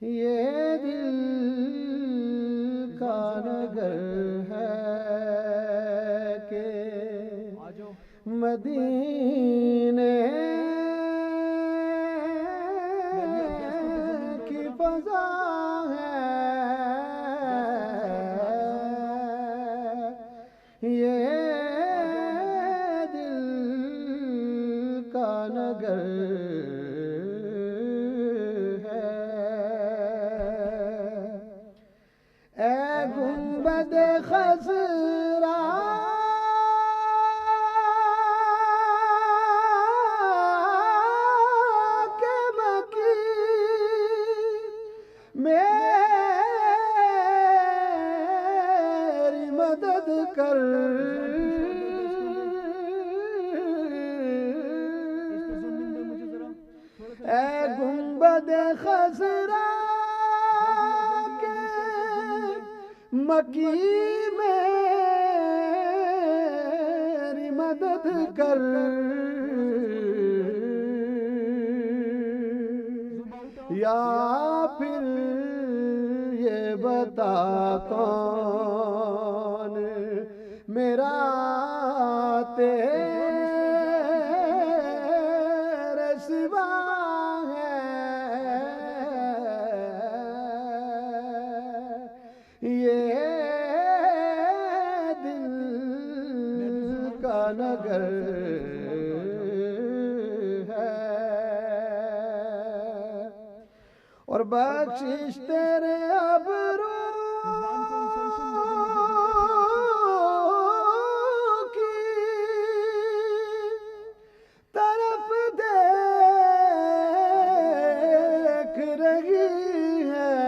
یہ دل کا نگر ہے کہ مدینے کی فضا ہے، یہ دل کا نگر گنبد خضرا کے مکی میری مدد کر، اے گنبد خضرا مکی میری مدد کر، یا پھر یہ بتا کون میرا تیرے سوا ہے، یہ نگر ہے، اور بخشش تیرے ابرو کی طرف دیکھ رہی ہے،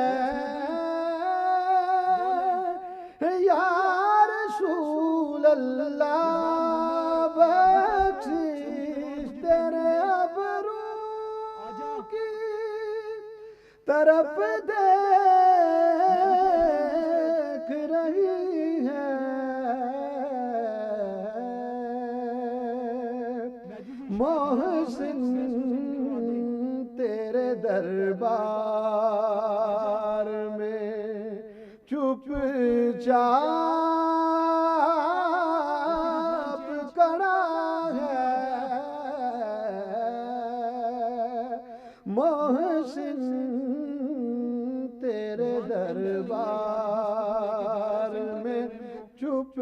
یا رسول اللہ بخشش تیرے ابرو کی طرف دیکھ رہی ہے، محسن تیرے دربار میں چپ چاپ کھڑا ہے، محسن تیرے دربار میں چپ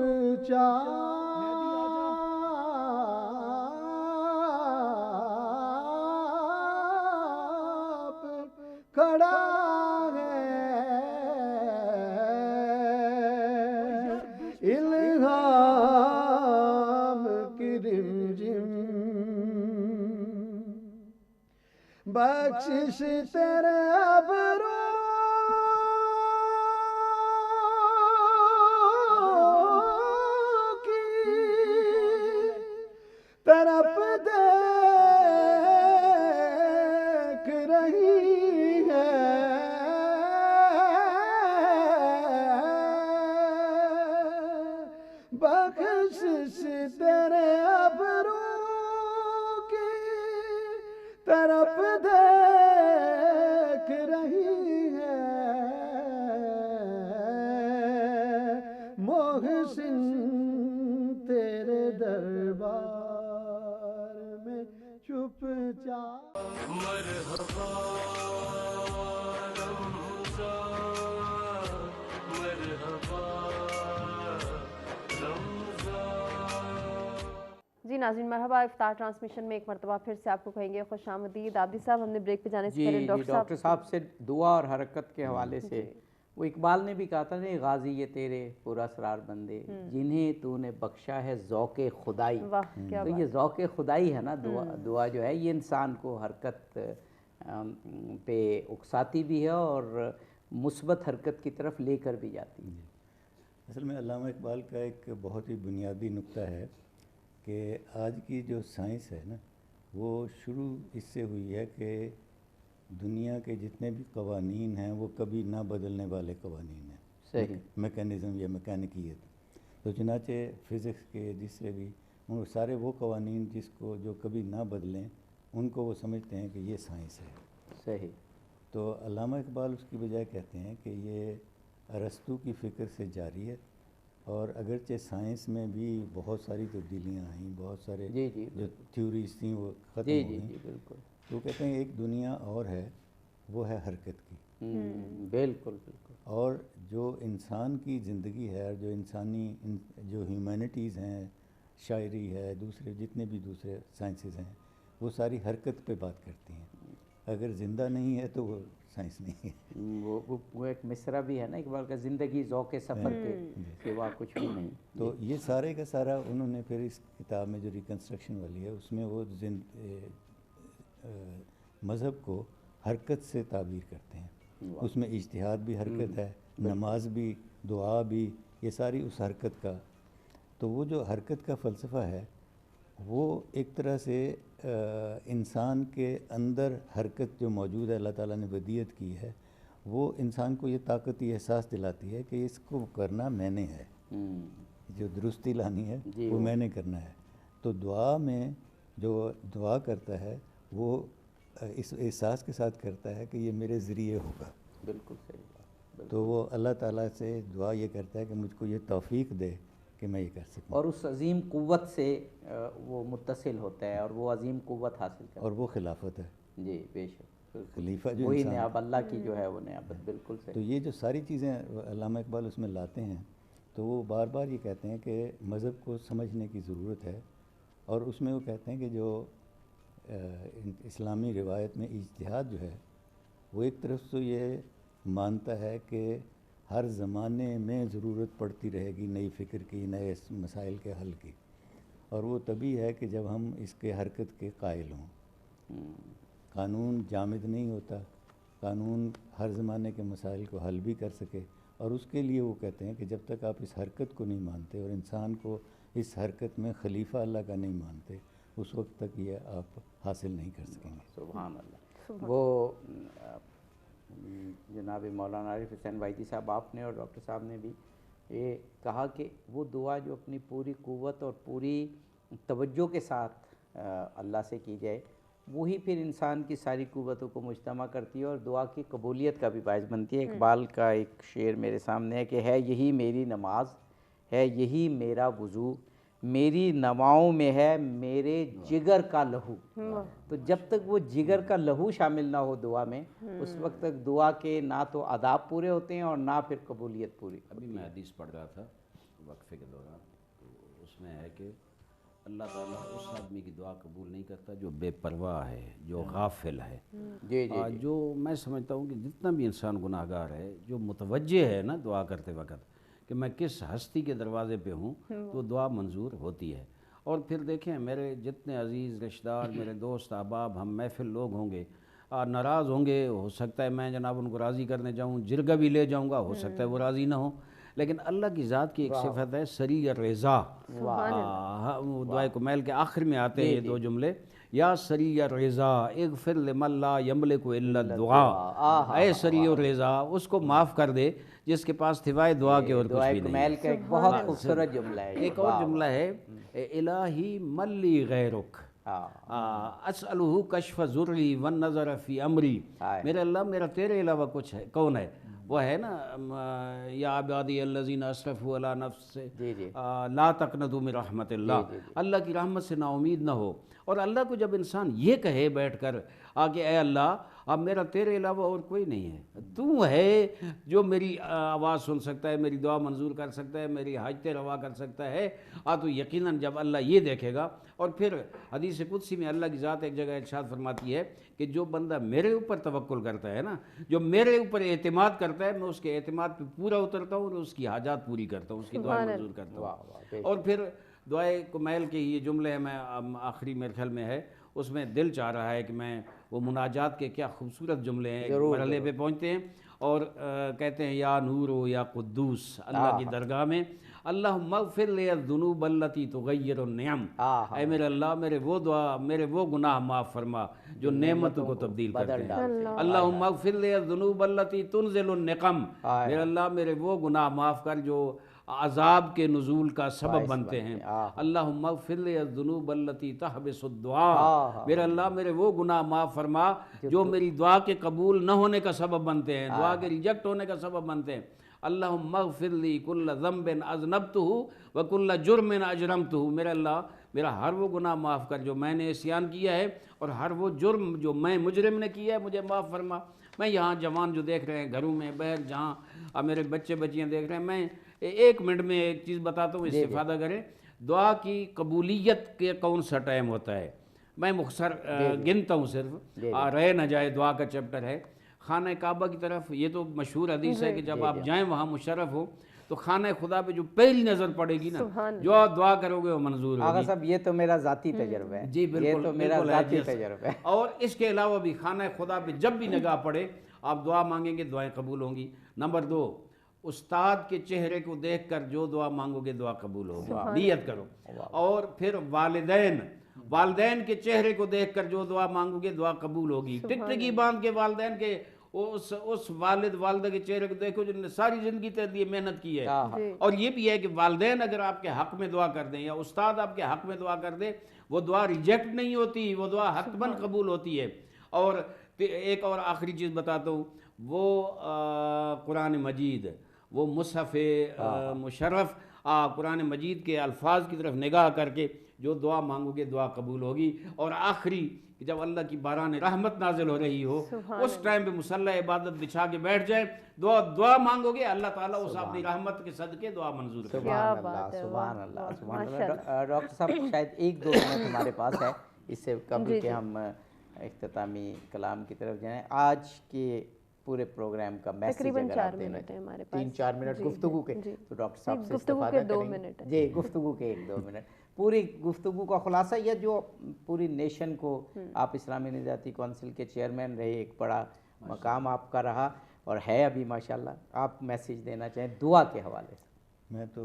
چاپ کھڑا ہے، الہام کی رمجم بخشش تیرے ابرو کی طرف دیکھ رہی ہے، بخشش تیرے ابرو کی طرف دیکھ رہی ہے، محسن تیرے دربار میں چپ چاپ مرحبا رمضان، مرحبا جی ناظرین مرحبا، افطار ٹرانسمیشن میں ایک مرتبہ پھر سے آپ کو کہیں گے خوش آمدید۔ عابدی صاحب، ہم نے بریک پہ جانے سے پہلے ڈاکٹر صاحب سے دعا اور حرکت کے حوالے سے وہ اقبال نے بھی کہا تھا کہ غازی یہ تیرے پر اسرار بندے جنہیں تو نے بخشا ہے ذوق خدائی، تو یہ ذوق خدائی ہے نا، دعا جو ہے یہ انسان کو حرکت پہ اکساتی بھی ہے اور مثبت حرکت کی طرف لے کر بھی جاتی ہے۔ اصل میں علامہ اقبال کا ایک بہت ہی بنیادی نکتہ ہے کہ آج کی جو سائنس ہے نا، وہ شروع اس سے ہوئی ہے کہ دنیا کے جتنے بھی قوانین ہیں وہ کبھی نہ بدلنے والے قوانین ہیں، میکینزم یا میکینکیت۔ تو چنانچہ فزکس کے جس سے بھی وہ سارے وہ قوانین جس کو جو کبھی نہ بدلیں ان کو وہ سمجھتے ہیں کہ یہ سائنس ہے. صحیح. تو علامہ اقبال اس کی بجائے کہتے ہیں کہ یہ ارسطو کی فکر سے جاری ہے، اور اگرچہ سائنس میں بھی بہت ساری تبدیلیاں آئیں، بہت سارے جی جی جو تھیوریز تھیں وہ ختم جی ہو جی گئیں. جی بالکل. تو کہتے ہیں ایک دنیا اور ہے، وہ ہے حرکت کی. بالکل بالکل. اور جو انسان کی زندگی ہے، جو انسانی جو ہیومینٹیز ہیں، شاعری ہے، دوسرے جتنے بھی دوسرے سائنسز ہیں، وہ ساری حرکت پہ بات کرتی ہیں. اگر زندہ نہیں ہے تو وہ سائنس نہیں ہے. وہ ایک مصرع بھی ہے نا اقبال کا، زندگی ذوق سفر کے سوا کچھ بھی نہیں. تو یہ سارے کا سارا انہوں نے پھر اس کتاب میں جو ریکنسٹرکشن والی ہے اس میں وہ مذہب کو حرکت سے تعبیر کرتے ہیں. اس میں اجتہاد بھی حرکت ہے، نماز بھی، دعا بھی، یہ ساری اس حرکت کا. تو وہ جو حرکت کا فلسفہ ہے وہ ایک طرح سے انسان کے اندر حرکت جو موجود ہے، اللہ تعالیٰ نے ودیت کی ہے، وہ انسان کو یہ طاقت، یہ احساس دلاتی ہے کہ اس کو کرنا میں نے ہے، جو درستی لانی ہے وہ میں نے کرنا ہے. تو دعا میں جو دعا کرتا ہے وہ اس احساس کے ساتھ کرتا ہے کہ یہ میرے ذریعے ہوگا. بالکل صحیح. تو وہ اللہ تعالیٰ سے دعا یہ کرتا ہے کہ مجھ کو یہ توفیق دے کہ میں یہ کر سکوں. اور اس عظیم قوت سے وہ متصل ہوتا ہے اور وہ عظیم قوت حاصل کرتا ہے. اور وہ خلافت ہے. جی بے شک. خلیفہ جو وہی انسان، نیاب اللہ کی جو ہے وہ نیابت. بالکل تو صحیح. یہ جو ساری چیزیں علامہ اقبال اس میں لاتے ہیں، تو وہ بار بار یہ کہتے ہیں کہ مذہب کو سمجھنے کی ضرورت ہے. اور اس میں وہ کہتے ہیں کہ جو اسلامی روایت میں اجتہاد جو ہے وہ ایک طرف سے یہ مانتا ہے کہ ہر زمانے میں ضرورت پڑتی رہے گی نئی فکر کی، نئے مسائل کے حل کی، اور وہ تبھی ہے کہ جب ہم اس کے حرکت کے قائل ہوں. قانون جامد نہیں ہوتا، قانون ہر زمانے کے مسائل کو حل بھی کر سکے. اور اس کے لیے وہ کہتے ہیں کہ جب تک آپ اس حرکت کو نہیں مانتے اور انسان کو اس حرکت میں خلیفہ اللہ کا نہیں مانتے، اس وقت تک یہ آپ حاصل نہیں کر سکیں گے. سبحان اللہ. وہ جناب مولانا عارف حسین وحیدی صاحب آپ نے اور ڈاکٹر صاحب نے بھی یہ کہا کہ وہ دعا جو اپنی پوری قوت اور پوری توجہ کے ساتھ اللہ سے کی جائے، وہی پھر انسان کی ساری قوتوں کو مجتمع کرتی ہے اور دعا کی قبولیت کا بھی باعث بنتی ہے. اقبال کا ایک شعر میرے سامنے ہے کہ ہے یہی میری نماز، ہے یہی میرا وضو، میری نواؤں میں ہے میرے جگر کا لہو. تو جب تک وہ جگر کا لہو شامل نہ ہو دعا میں، اس وقت تک دعا کے نہ تو آداب پورے ہوتے ہیں اور نہ پھر قبولیت پوری. ابھی میں حدیث پڑھ رہا تھا وقفے کے دوران، تو اس میں ہے کہ اللہ تعالیٰ اس آدمی کی دعا قبول نہیں کرتا جو بے پرواہ ہے، جو غافل ہے. جی جی. جو میں سمجھتا ہوں کہ جتنا بھی انسان گناہ گار ہے، جو متوجہ ہے نا دعا کرتے وقت کہ میں کس ہستی کے دروازے پہ ہوں، تو دعا منظور ہوتی ہے. اور پھر دیکھیں میرے جتنے عزیز رشتہ دار، میرے دوست احباب، ہم محفل لوگ ہوں گے، ناراض ہوں گے، ہو سکتا ہے میں جناب ان کو راضی کرنے جاؤں، جرگہ بھی لے جاؤں گا، ہو سکتا ہے وہ راضی نہ ہوں. لیکن اللہ کی ذات کی ایک صفت ہے سری رضا. دعائے کمیل کے آخر میں آتے ہیں یہ دو جملے، یا سری رضا اغفر لمن لا یملک الا الدعاء. اے سری رضا، اس کو معاف کر دے جس کے پاس سوائے دعا کے اور کچھ بھی نہیں. کمیل کا ایک بہت خوبصورت جملہ ہے. ایک اور جملہ ہے، الہی ملی غیرک اسألہ کشف ذری والنظر فی امری. میرے اللہ، میرا تیرے علاوہ کچھ ہے کون ہے؟ وہ ہے نا یا عبادی الذین اسرفوا علی نفس لا تقنطوا من رحمت اللہ. اللہ کی رحمت سے نا امید نہ ہو. اور اللہ کو جب انسان یہ کہے بیٹھ کر آگے، اے اللہ اب میرا تیرے علاوہ اور کوئی نہیں ہے، تو ہے جو میری آواز سن سکتا ہے، میری دعا منظور کر سکتا ہے، میری حاجتیں روا کر سکتا ہے، تو یقیناً جب اللہ یہ دیکھے گا. اور پھر حدیث قدسی میں اللہ کی ذات ایک جگہ ارشاد فرماتی ہے کہ جو بندہ میرے اوپر توکل کرتا ہے نا، جو میرے اوپر اعتماد کرتا ہے، میں اس کے اعتماد پہ پورا اترتا ہوں اور اس کی حاجات پوری کرتا ہوں، اس کی دعا منظور کرتا ہوں. اور پھر دعائے کمیل کے یہ جملے ہیں، میں آخری میرے خیال میں ہے، اس میں دل چاہ رہا ہے کہ میں وہ مناجات کے کیا خوبصورت جملے ہیں، ایک مرحلے پہ پہنچتے ہیں اور کہتے ہیں یا نور و یا قدوس، اللہ کی درگاہ میں اللہم اغفر لی الذنوب التی تغیر النعم. اے میرے اللہ، میرے وہ گناہ معاف فرما جو نعمتوں کو تبدیل کرتے ہیں. اللہم اغفر لی الذنوب التی تنزل النقم. میرے اللہ، میرے وہ گناہ معاف کر جو عذاب کے نزول کا سبب بنتے ہیں۔ اللہم اغفر لی الذنوب التی تحبس الدعاء، میرے اللہ میرے وہ گناہ معاف فرما جو میری دعا کے قبول نہ ہونے کا سبب بنتے ہیں، دعا کے ریجیکٹ ہونے کا سبب بنتے ہیں۔ اللہم اغفر لی کل ذنب اذنبتہ وکل جرم اجرمتہ، میرے اللہ میرا ہر وہ گناہ معاف کر جو میں نے عصیان کیا ہے، اور ہر وہ جرم جو میں مجرم نے کیا ہے مجھے معاف فرما۔ میں یہاں جوان جو دیکھ رہے ہیں گھروں میں باہر جہاں اب میرے بچے بچیاں دیکھ رہے ہیں، میں ایک منٹ میں ایک چیز بتاتا ہوں، استفادہ کریں۔ دعا کی قبولیت کے کون سا ٹائم ہوتا ہے، میں مختصر گنتا ہوں، صرف رہ نہ جائے دعا کا چیپٹر ہے۔ خانہ کعبہ کی طرف، یہ تو مشہور حدیث ہے کہ جب آپ جائیں وہاں مشرف ہو تو خانہ خدا پہ جو پہلی نظر پڑے گی نا، جو آپ دعا کرو گے وہ منظور ہوگی۔ آقا صاحب یہ تو میرا ذاتی تجربہ ہے، جی بالکل، یہ تو میرا ذاتی تجربہ ہے۔ اور اس کے علاوہ بھی خانہ خدا پہ جب بھی نگاہ پڑے آپ دعا مانگیں گے دعائیں قبول ہوں گی۔ نمبر 2، استاد کے چہرے کو دیکھ کر جو دعا مانگو گے دعا قبول ہوگی، نیت کرو۔ اور پھر والدین کے چہرے کو دیکھ کر جو دعا مانگو گے دعا قبول ہوگی۔ ٹکٹکی باندھ کے والدین کے اس والد والدہ کے چہرے کو دیکھو جنہوں نے ساری زندگی تیرے لیے محنت کی ہے۔ اور یہ بھی ہے کہ والدین اگر آپ کے حق میں دعا کر دیں یا استاد آپ کے حق میں دعا کر دے، وہ دعا ریجیکٹ نہیں ہوتی، وہ دعا حتماً قبول ہوتی ہے۔ اور ایک اور آخری چیز بتاتا ہوں، وہ قرآن مجید، وہ مصحف مشرف، قرآن مجید کے الفاظ کی طرف نگاہ کر کے جو دعا مانگو گے دعا قبول ہوگی۔ اور آخری کہ جب اللہ کی باران رحمت نازل ہو رہی ہو اس ٹائم پہ مصلی عبادت بچھا کے بیٹھ جائیں، دعا مانگو گے، اللہ تعالیٰ اس اپنی رحمت کے صدقے دعا منظور کرے۔ سبحان اللہ، سبحان اللہ، سبحان اللہ۔ ڈاکٹر صاحب شاید 1-2 منٹ ہمارے پاس ہے، اس سے قبل کہ ہم اختتامی کلام کی طرف جائیں، آج کے پورے پروگرام کا میسیج اگر آپ دینا چاہیں، 3-4 منٹ گفتگو کے، تو ڈاکٹر صاحب سے استفادہ کریں گے۔ جی، گفتگو کے 1-2 منٹ، پوری گفتگو کا خلاصہ یہ جو پوری نیشن کو، آپ اسلامی نجاتی کونسل کے چیئرمین رہے، ایک بڑا مقام آپ کا رہا اور ہے ابھی ماشاءاللہ، آپ میسیج دینا چاہیں دعا کے حوالے سے۔ میں تو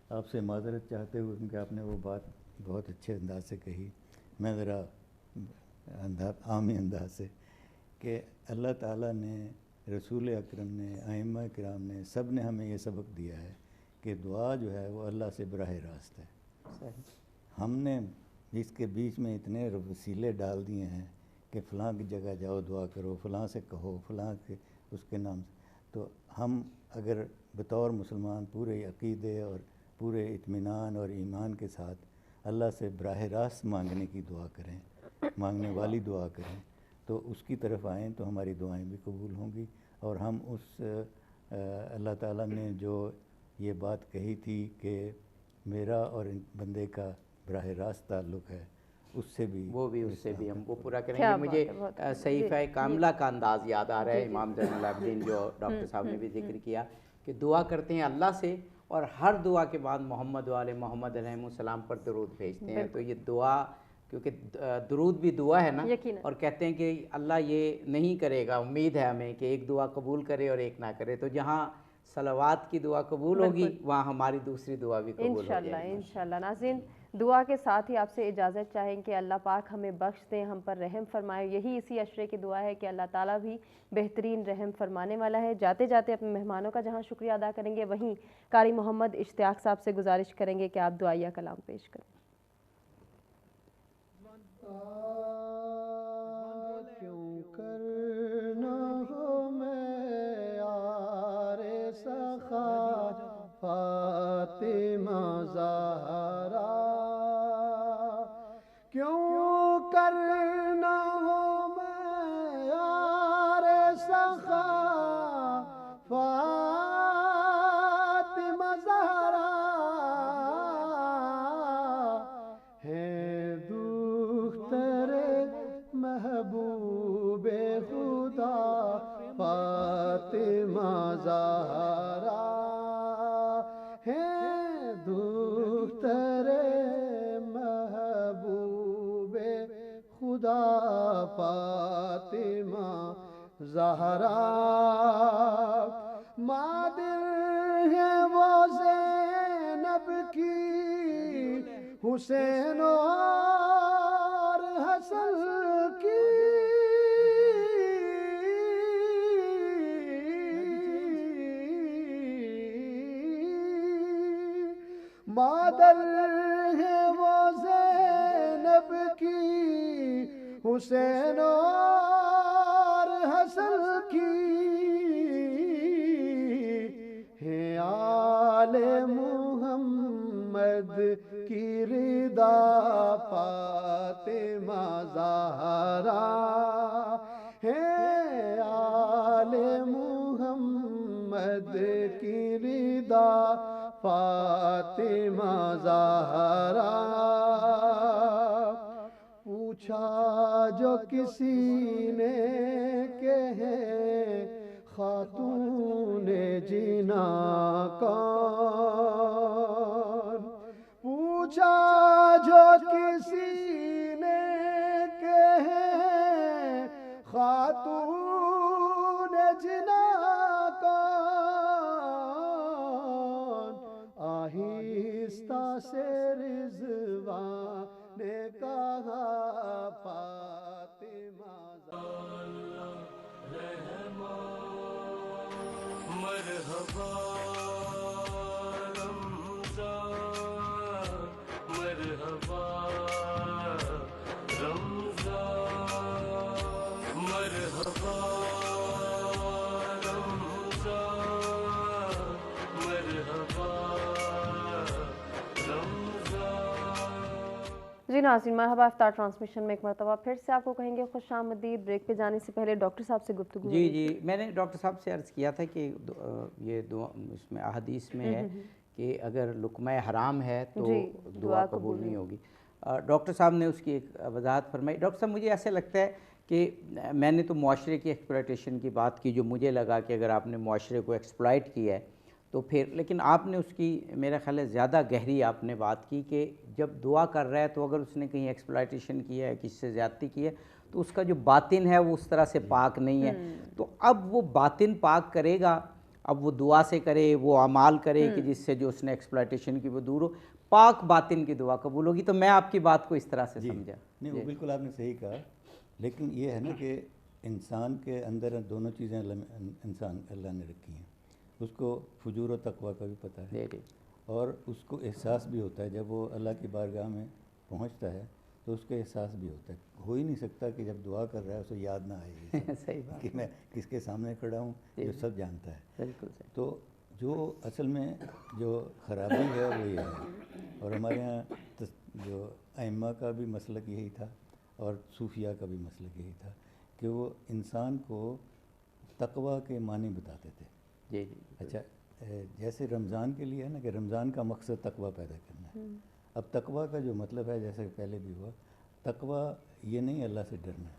آپ سے معذرت چاہتے ہوئے، کیونکہ آپ نے وہ بات بہت اچھے انداز سے کہی، میں ذرا عامی انداز سے، کہ اللہ تعالیٰ نے، رسول اکرم نے، ائمہ کرام نے، سب نے ہمیں یہ سبق دیا ہے کہ دعا جو ہے وہ اللہ سے براہ راست ہے۔ ہم نے اس کے بیچ میں اتنے وسیلے ڈال دیے ہیں کہ فلاں کی جگہ جاؤ دعا کرو، فلاں سے کہو، فلاں کے اس کے نام سے، تو ہم اگر بطور مسلمان پورے عقیدے اور پورے اطمینان اور ایمان کے ساتھ اللہ سے براہ راست مانگنے کی دعا کریں، مانگنے والی دعا کریں، تو اس کی طرف آئیں تو ہماری دعائیں بھی قبول ہوں گی، اور ہم اس اللہ تعالیٰ نے جو یہ بات کہی تھی کہ میرا اور بندے کا براہ راست تعلق ہے، اس سے بھی ہم وہ پورا کریں گے۔ مجھے صحیفہ کاملہ کا انداز یاد آ رہا ہے، امام زین العابدین جو ڈاکٹر صاحب نے بھی ذکر کیا کہ دعا کرتے ہیں اللہ سے، اور ہر دعا کے بعد محمد وآل محمد علیہ السلام پر درود بھیجتے ہیں۔ تو یہ دعا، کیونکہ درود بھی دعا ہے نا، اور کہتے ہیں کہ اللہ یہ نہیں کرے گا، امید ہے ہمیں کہ ایک دعا قبول کرے اور ایک نہ کرے، تو جہاں صلوات کی دعا قبول ہوگی وہاں ہماری دوسری دعا بھی قبول ہو جائے گی انشاءاللہ۔ ناظرین، دعا کے ساتھ ہی آپ سے اجازت چاہیں کہ اللہ پاک ہمیں بخش دیں، ہم پر رحم فرمائے، یہی اسی عشرے کی دعا ہے کہ اللہ تعالیٰ بھی بہترین رحم فرمانے والا ہے۔ جاتے جاتے اپنے مہمانوں کا جہاں شکریہ ادا کریں گے، وہیں قاری محمد اشتیاق صاحب سے گزارش کریں گے کہ آپ دعائیہ کلام پیش کریں۔ کیوں کرنا ہو میں یار سخا فاطمہ زہرا، کیوں کرنا ہو میں یار سخا فاطمہ زہرا، ہے دختر محبوب خدا فاطمہ زہرا، ہے دختر محبوب خدا فاطمہ زہرا، مادر ہے وہ زینب کی، حسین اور حسن کی، مادر ہے وہ زینب کی حسین اور حسن کی ہے آل محمد کی رضا فاطمہ زہرا ہے آل محمد کی رضا فاطمہ زہرا پوچھا جو کسی نے کہ ہے خاتون جنا کون پوچھا جو کسی نے کہ ہے خاتون جنا کون آہستہ سے رضوان نے کہا فاطمہ مرحبا رمضان مرحبا رمضان مرحبا رمضان مرحبا جی ناظرین، مرحبا افطار ٹرانسمیشن میں ایک مرتبہ پھر سے آپ کو کہیں گے خوش آمدید۔ بریک پہ جانے سے پہلے ڈاکٹر صاحب سے گفتگو جی میں نے ڈاکٹر صاحب سے عرض کیا تھا کہ یہ دعا اس میں احادیث میں ہے کہ اگر لقمہ حرام ہے تو دعا قبول نہیں ہوگی۔ ڈاکٹر صاحب نے اس کی ایک وضاحت فرمائی۔ ڈاکٹر صاحب مجھے ایسے لگتا ہے کہ میں نے تو معاشرے کی ایکسپلائٹیشن کی بات کی، جو مجھے لگا کہ اگر آپ نے معاشرے کو ایکسپلائٹ کیا ہے تو پھر، لیکن آپ نے اس کی میرا خیال ہے زیادہ گہری آپ نے بات کی کہ جب دعا کر رہا ہے تو اگر اس نے کہیں ایکسپلائٹیشن کیا ہے، کسی سے زیادتی کی ہے، تو اس کا جو باطن ہے وہ اس طرح سے پاک نہیں ہے۔ تو اب وہ باطن پاک کرے گا، اب وہ دعا سے کرے، وہ اعمال کرے کہ جس سے جو اس نے ایکسپلائٹیشن کی وہ دور ہو، پاک باطن کی دعا قبول ہوگی۔ تو میں آپ کی بات کو اس طرح سے سمجھا۔ نہیں، وہ بالکل آپ نے صحیح کہا، لیکن یہ ہے نا کہ انسان کے اندر دونوں چیزیں اللہ نے رکھی ہیں۔ اس کو فجور و تقوی کا بھی پتہ ہے، اور اس کو احساس بھی ہوتا ہے جب وہ اللہ کی بارگاہ میں پہنچتا ہے تو اس کا احساس بھی ہوتا ہے۔ ہو ہی نہیں سکتا کہ جب دعا کر رہا ہے اسے یاد نہ آئے صحیح بات کہ میں کس کے سامنے کھڑا ہوں، جو سب جانتا ہے۔ بالکل صحیح۔ تو جو اصل میں جو خرابی ہے وہ یہ ہے، اور ہمارے ہاں جو ائمہ کا بھی مسلک یہی تھا اور صوفیہ کا بھی مسلک یہی تھا کہ وہ انسان کو تقوی کے معنی بتاتے تھے۔ جی اچھا، جیسے رمضان کے لیے ہے نا کہ رمضان کا مقصد تقوی پیدا کرنا ہے۔ اب تقوی کا جو مطلب ہے، جیسے پہلے بھی ہوا، تقوی یہ نہیں اللہ سے ڈرنا،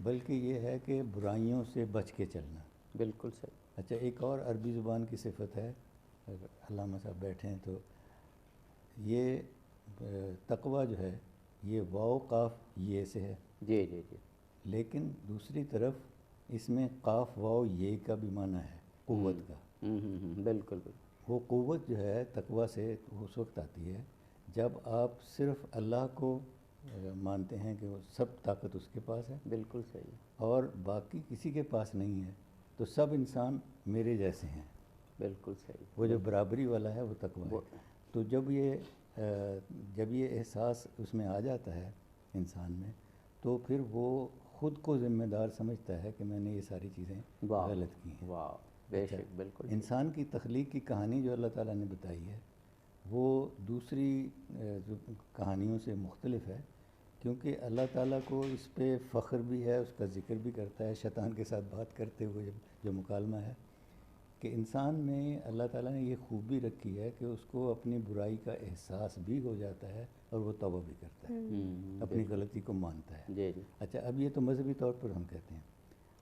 بلکہ یہ ہے کہ برائیوں سے بچ کے چلنا۔ بالکل صحیح۔ اچھا، ایک اور عربی زبان کی صفت ہے، اگر علامہ صاحب بیٹھے ہیں تو یہ تقوی جو ہے یہ واو قاف یہ سے ہے، جی لیکن دوسری طرف اس میں قاف واو یہ کا بھی معنی ہے، قوت کا۔ بالکل۔ وہ قوت جو ہے تقوی سے اس وقت آتی ہے جب آپ صرف اللہ کو مانتے ہیں کہ وہ سب طاقت اس کے پاس ہے، بالکل صحیح، اور باقی کسی کے پاس نہیں ہے، تو سب انسان میرے جیسے ہیں۔ بالکل صحیح۔ وہ جو برابری والا ہے وہ تقوی ہے۔ تو جب یہ احساس اس میں آ جاتا ہے انسان میں، تو پھر وہ خود کو ذمہ دار سمجھتا ہے کہ میں نے یہ ساری چیزیں غلط کی ہیں۔ واہ، بے شک، بالکل۔ انسان کی تخلیق کی کہانی جو اللہ تعالیٰ نے بتائی ہے وہ دوسری کہانیوں سے مختلف ہے، کیونکہ اللہ تعالیٰ کو اس پہ فخر بھی ہے، اس کا ذکر بھی کرتا ہے شیطان کے ساتھ بات کرتے ہوئے جو مکالمہ ہے کہ انسان میں اللہ تعالیٰ نے یہ خوبی رکھی ہے کہ اس کو اپنی برائی کا احساس بھی ہو جاتا ہے اور وہ توبہ بھی کرتا ہے، اپنی غلطی کو مانتا ہے۔ اچھا، اب یہ تو مذہبی طور پر ہم کہتے ہیں،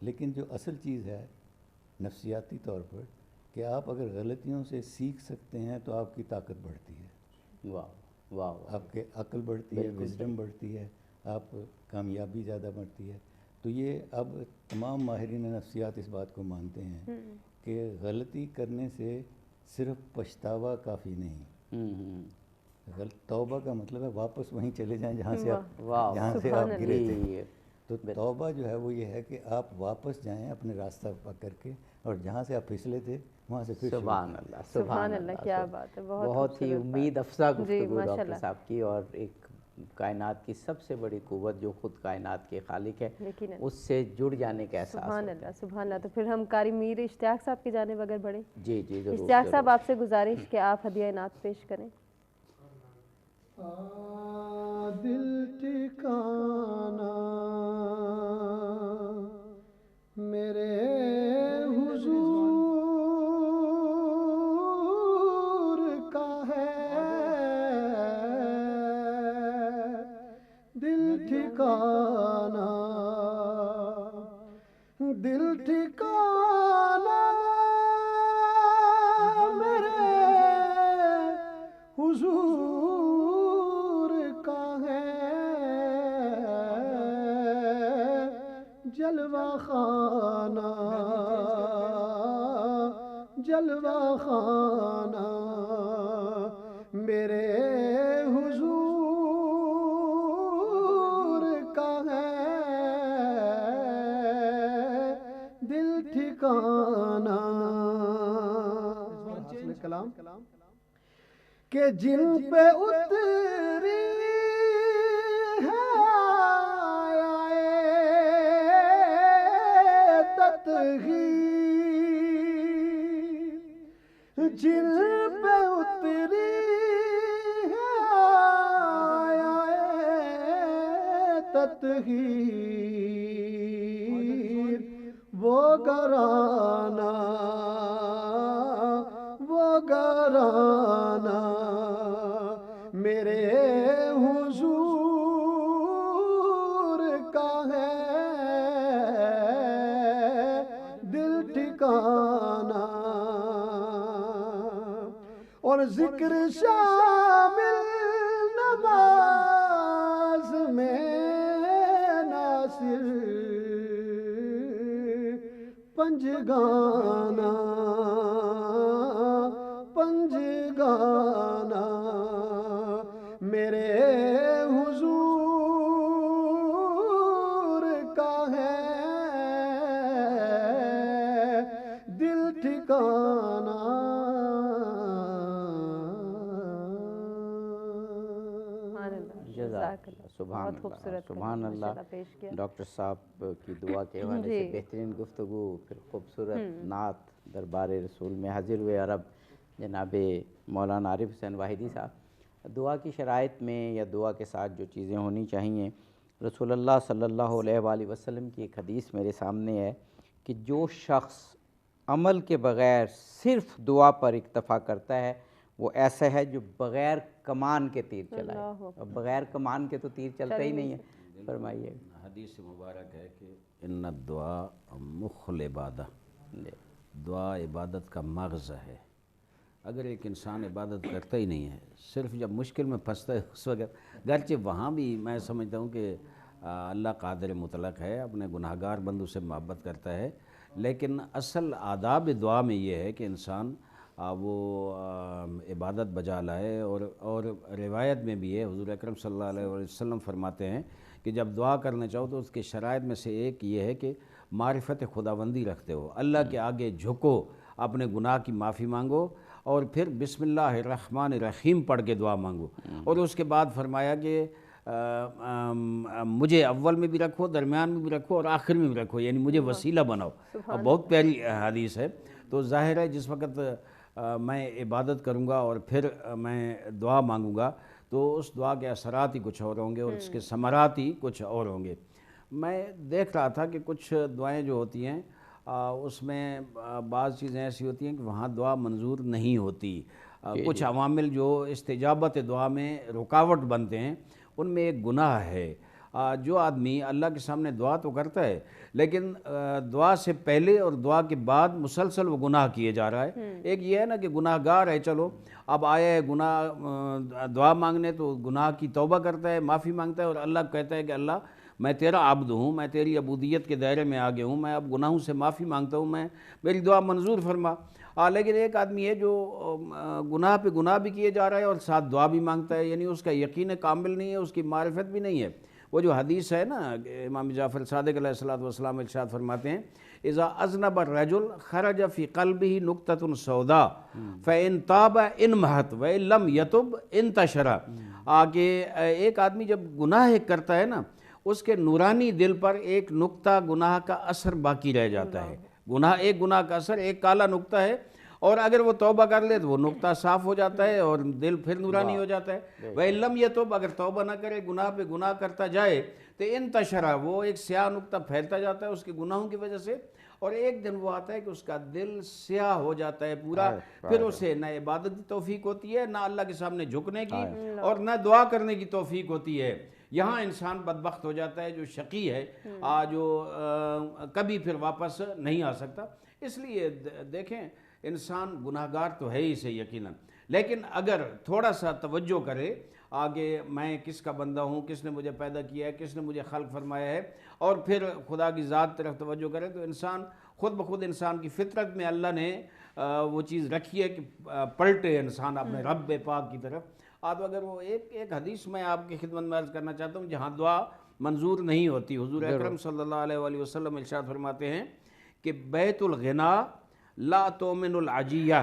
لیکن جو اصل چیز ہے نفسیاتی طور پر کہ آپ اگر غلطیوں سے سیکھ سکتے ہیں تو آپ کی طاقت بڑھتی ہے، آپ کے عقل بڑھتی ہے، وزڈم بڑھتی ہے، آپ کامیابی زیادہ بڑھتی ہے۔ تو یہ اب تمام ماہرین نفسیات اس بات کو مانتے ہیں کہ غلطی کرنے سے صرف پچھتاوا کافی نہیں، توبہ کا مطلب ہے واپس وہیں چلے جائیں جہاں سے آپ گرے تھے۔ تو توبہ جو ہے وہ یہ ہے کہ آپ واپس جائیں اپنے راستہ کر کے، اور جہاں سے آپ پھسلے تھے وہاں سے پھر سبحان اللہ، سبحان اللہ، کیا بات ہے، بہت ہی امید افزا گفتگو ڈاکٹر صاحب کی، اور ایک کائنات کی سب سے بڑی قوت جو خود کائنات کے خالق ہے اس سے جڑ جانے کا احساس سبحان اللہ سبحان اللہ۔ تو پھر ہم قاری میر اشتیاق صاحب کی جانب اگر بڑھیں۔ جی جی ضرور۔ اشتیاق صاحب آپ سے گزارش کہ آپ ہدیہ نعت پیش کریں۔ دل ٹھکانا میرے حضور کا ہے، دل ٹھکانا، دل ٹھکانا میرے حضور کا ہے، جلوہ خانہ، جلوہ خانہ میرے حضور کا ہے، دل ٹھکانا۔ کلام کہ جن پہ اتری ہے تطہیر، جن پہ اتری ہے تطہیر، وہ گرانا، وہ گرانا میرے حضور کا ہے، دل ٹھکانا۔ اور ذکر شامل نماز میں ناصر پنج گانا، پنج گانا میرے حضور کا ہے، دل ٹھکانا۔ سبحان اللہ سبحان اللہ۔ ڈاکٹر صاحب کی دعا کے حوالے سے بہترین گفتگو، پھر خوبصورت نعت دربار رسول میں حاضر ہوئے عرب جناب مولانا عارف حسین واحدی صاحب۔ دعا کی شرائط میں یا دعا کے ساتھ جو چیزیں ہونی چاہیے، رسول اللہ صلی اللہ علیہ وآلہ وسلم کی ایک حدیث میرے سامنے ہے کہ جو شخص عمل کے بغیر صرف دعا پر اکتفا کرتا ہے وہ ایسا ہے جو بغیر کمان کے تیر چلائے، اور بغیر کمان کے تو تیر چلتا ہی نہیں ہے۔ فرمائیے۔ حدیث مبارک ہے کہ ان الدعاء مخ العبادہ، دعا عبادت کا مغز ہے۔ اگر ایک انسان عبادت کرتا ہی نہیں ہے، صرف جب مشکل میں پھنستا ہے اس وقت، گرچہ وہاں بھی میں سمجھتا ہوں کہ اللہ قادر مطلق ہے، اپنے گناہگار بندوں سے محبت کرتا ہے، لیکن اصل آداب دعا میں یہ ہے کہ انسان وہ عبادت بجا لائے، اور روایت میں بھی ہے، حضور اکرم صلی اللہ علیہ وسلم فرماتے ہیں کہ جب دعا کرنا چاہو تو اس کے شرائط میں سے ایک یہ ہے کہ معرفت خداوندی رکھتے ہو، اللہ کے آگے جھکو، اپنے گناہ کی معافی مانگو، اور پھر بسم اللہ الرحمن الرحیم پڑھ کے دعا مانگو، اور اس کے بعد فرمایا کہ مجھے اول میں بھی رکھو، درمیان میں بھی رکھو، اور آخر میں بھی رکھو، یعنی مجھے وسیلہ بناؤ۔ اور بہت پیاری حدیث ہے۔ تو ظاہر ہے جس وقت میں عبادت کروں گا اور پھر میں دعا مانگوں گا تو اس دعا کے اثرات ہی کچھ اور ہوں گے اور اس کے ثمرات ہی کچھ اور ہوں گے۔ میں دیکھ رہا تھا کہ کچھ دعائیں جو ہوتی ہیں اس میں بعض چیزیں ایسی ہوتی ہیں کہ وہاں دعا منظور نہیں ہوتی، کچھ عوامل جو استجابت دعا میں رکاوٹ بنتے ہیں، ان میں ایک گناہ ہے۔ جو آدمی اللہ کے سامنے دعا تو کرتا ہے لیکن دعا سے پہلے اور دعا کے بعد مسلسل وہ گناہ کیے جا رہا ہے۔ ایک یہ ہے نا کہ گناہ گار ہے، چلو اب آیا ہے گناہ دعا مانگنے تو گناہ کی توبہ کرتا ہے، معافی مانگتا ہے، اور اللہ کہتا ہے کہ اللہ میں تیرا عبد ہوں، میں تیری عبودیت کے دائرے میں آگے ہوں، میں اب گناہوں سے معافی مانگتا ہوں، میں میری دعا منظور فرما۔ لیکن ایک آدمی ہے جو گناہ پہ گناہ بھی کیے جا رہا ہے اور ساتھ دعا بھی مانگتا ہے، یعنی اس کا یقین کامل نہیں ہے، اس کی معرفت بھی نہیں ہے، وہ جو حدیث ہے نا امام جعفر صادق علیہ الصلوۃ والسلام ارشاد فرماتے ہیں اذا اذنب الرجل خرج فی قلبہ نقطۃ سوداء فان تاب انمحت وان لم یتب انتشر، آگے ایک آدمی جب گناہ کرتا ہے نا اس کے نورانی دل پر ایک نقطہ گناہ کا اثر باقی رہ جاتا ہے، ایک گناہ کا اثر ایک کالا نقطہ ہے، اور اگر وہ توبہ کر لے تو وہ نقطہ صاف ہو جاتا ہے اور دل پھر نورانی ہو جاتا ہے۔ وَإِن لَمْ يَتُبْ، اگر توبہ نہ کرے گناہ پہ گناہ کرتا جائے تو انتشر، وہ ایک سیاہ نقطہ پھیلتا جاتا ہے اس کے گناہوں کی وجہ سے، اور ایک دن وہ آتا ہے کہ اس کا دل سیاہ ہو جاتا ہے پورا، پھر اسے نہ عبادت کی توفیق ہوتی ہے، نہ اللہ کے سامنے جھکنے کی اور نہ دعا کرنے کی توفیق ہوتی ہے۔ یہاں انسان بدبخت ہو جاتا ہے جو شقی ہے، جو کبھی پھر واپس نہیں آ سکتا۔ اس لیے دیکھیں انسان گناہگار تو ہے ہی سے یقیناً، لیکن اگر تھوڑا سا توجہ کرے آگے میں کس کا بندہ ہوں، کس نے مجھے پیدا کیا ہے، کس نے مجھے خلق فرمایا ہے، اور پھر خدا کی ذات طرف توجہ کرے تو انسان خود بخود انسان کی فطرت میں اللہ نے وہ چیز رکھی ہے کہ پلٹے انسان اپنے رب پاک کی طرف۔ تو اگر وہ ایک حدیث میں آپ کی خدمت میں عرض کرنا چاہتا ہوں جہاں دعا منظور نہیں ہوتی، حضور اکرم صلی اللہ علیہ وآلہ وسلم ارشاد فرماتے ہیں کہ بیت الغنا لا تؤمن العجیہ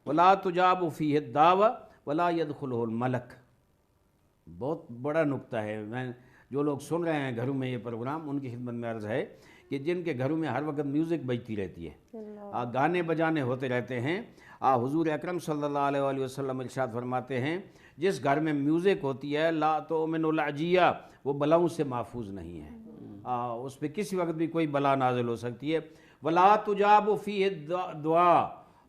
ولا تجاب فیہ الدعوہ ولا يدخلہ الملک۔ بہت بڑا نقطہ ہے، میں جو لوگ سن رہے ہیں گھروں میں یہ پروگرام ان کی خدمت میں عرض ہے کہ جن کے گھروں میں ہر وقت میوزک بجتی رہتی ہے، گانے بجانے ہوتے رہتے ہیں، حضور اکرم صلی اللہ علیہ وآلہ وسلم ارشاد فرماتے ہیں جس گھر میں میوزک ہوتی ہے لا تؤمن العجیہ، وہ بلاؤں سے محفوظ نہیں ہے، اس پہ کسی وقت بھی کوئی بلا نازل ہو سکتی ہے۔ ولا تجاب فیہ دعا،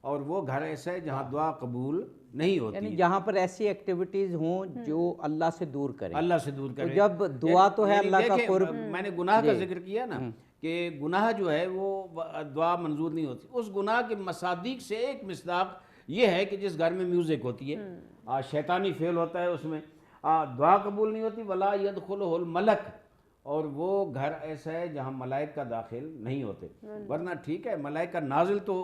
اور وہ گھر ایسا ہے جہاں دعا قبول نہیں ہوتی، یعنی جہاں پر ایسی ایکٹیویٹیز ہوں جو اللہ سے دور کریں، اللہ سے دور کریں۔ جب دعا تو ہے اللہ کا قرب، میں نے گناہ کا ذکر کیا نا کہ گناہ جو ہے وہ دعا منظور نہیں ہوتی، اس گناہ کے مصادیق سے ایک مصداق یہ ہے کہ جس گھر میں میوزک ہوتی ہے، شیطانی فعل ہوتا ہے اس میں، دعا قبول نہیں ہوتی۔ ولا يدخلہ الملک، اور وہ گھر ایسا ہے جہاں ملائکہ داخل نہیں ہوتے، ورنہ ٹھیک ہے ملائکہ نازل تو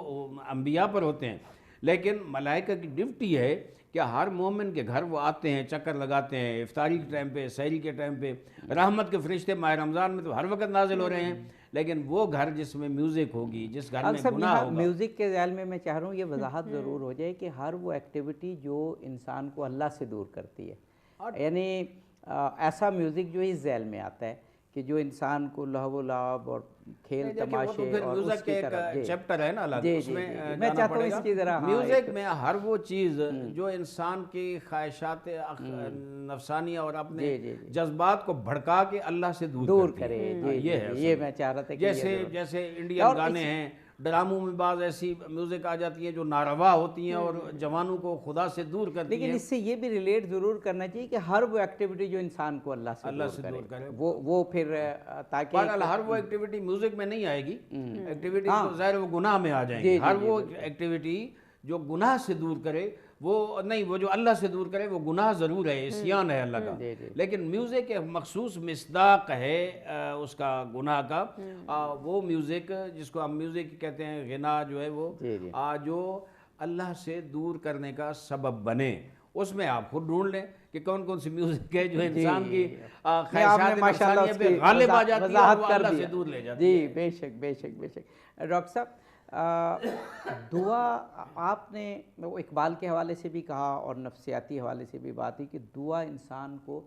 انبیاء پر ہوتے ہیں، لیکن ملائکہ کی ڈیوٹی ہے کہ ہر مومن کے گھر وہ آتے ہیں، چکر لگاتے ہیں، افطاری کے ٹائم پہ، سحری کے ٹائم پہ، رحمت کے فرشتے ماہ رمضان میں تو ہر وقت نازل ہو رہے ہیں، لیکن وہ گھر جس میں میوزک ہوگی، جس گھر میں گناہ ہوگا۔ میوزک کے ذیل میں چاہ رہا ہوں یہ وضاحت ضرور ہو جائے کہ ہر وہ ایکٹیویٹی جو انسان کو اللہ سے دور کرتی ہے، یعنی ایسا میوزک جو اس ذیل میں آتا ہے کہ جو انسان کو لہو و لعب اور کھیل تماشے اور اس کی طرف چیپٹر ہے نا الگ، اس میں میں چاہتا ہوں اس کی ذرا میوزک میں ہر وہ چیز جو انسان کی خواہشات نفسانیہ اور اپنے جذبات کو بھڑکا کے اللہ سے دور کرے، یہ میں چاہ رہا تھا کہ جیسے انڈین گانے ہیں، ڈراموں میں بعض ایسی میوزک آ جاتی ہے جو ناروا ہوتی ہیں اور جوانوں کو خدا سے دور کرتی ہیں، لیکن اس سے یہ بھی ریلیٹ ضرور کرنا چاہیے کہ ہر وہ ایکٹیویٹی جو انسان کو اللہ سے دور کرے وہ پھر تاکہ ہر وہ ایکٹیویٹی میوزک میں نہیں آئے گی، ایکٹیویٹی تو ظاہر وہ گناہ میں آ جائیں گی، ہر وہ ایکٹیویٹی جو گناہ سے دور کرے وہ نہیں، وہ جو اللہ سے دور کرے وہ گناہ ضرور ہے، عصیان ہے اللہ کا، لیکن میوزک ایک مخصوص مصداق ہے اس کا گناہ کا، وہ میوزک جس کو ہم میوزک کہتے ہیں، غنا جو ہے وہ جو اللہ سے دور کرنے کا سبب بنے، اس میں آپ خود ڈھونڈ لیں کہ کون کون سی میوزک ہے جو انسان کی خواہشات نفسانیہ پہ غالب آ جاتی ہے اور وہ اللہ سے دور لے جاتی ہے۔ جی بے شک بے شک بے شک۔ ڈاکٹر صاحب دعا آپ نے اقبال کے حوالے سے بھی کہا اور نفسیاتی حوالے سے بھی بات ہے کہ دعا انسان کو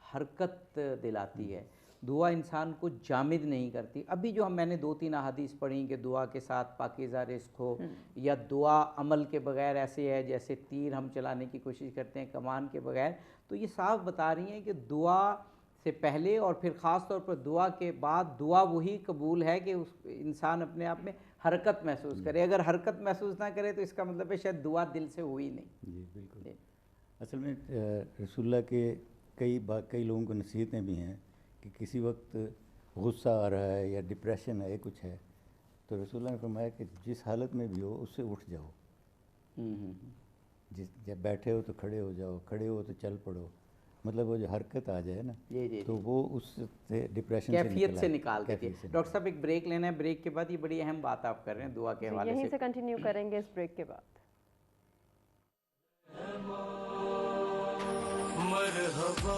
حرکت دلاتی ہے، دعا انسان کو جامد نہیں کرتی۔ ابھی جو میں نے 2-3 احادیث پڑھی کہ دعا کے ساتھ پاکیزہ رزق ہو، یا دعا عمل کے بغیر ایسے ہے جیسے تیر ہم چلانے کی کوشش کرتے ہیں کمان کے بغیر، تو یہ صاف بتا رہی ہیں کہ دعا سے پہلے اور پھر خاص طور پر دعا کے بعد دعا وہی قبول ہے کہ انسان اپنے آپ میں حرکت محسوس کرے، اگر حرکت محسوس نہ کرے تو اس کا مطلب ہے شاید دعا دل سے ہوئی نہیں۔ جی بالکل، اصل میں رسول اللہ کے کئی لوگوں کو نصیحتیں بھی ہیں کہ کسی وقت غصہ آ رہا ہے یا ڈپریشن ہے، کچھ ہے، تو رسول اللہ نے فرمایا کہ جس حالت میں بھی ہو اس سے اٹھ جاؤ، جب بیٹھے ہو تو کھڑے ہو جاؤ، کھڑے ہو تو چل پڑو، مطلب وہ جو حرکت آ جائے نا تو وہ اس سے ڈپریشن کیفیت سے نکال دیتی ہے۔ ڈاکٹر صاحب ایک بریک لینا ہے، بریک کے بعد یہ بڑی اہم بات آپ کر رہے ہیں دعا کے حوالے سے، یہیں سے کنٹینیو کریں گے اس بریک کے بعد۔ مرحبا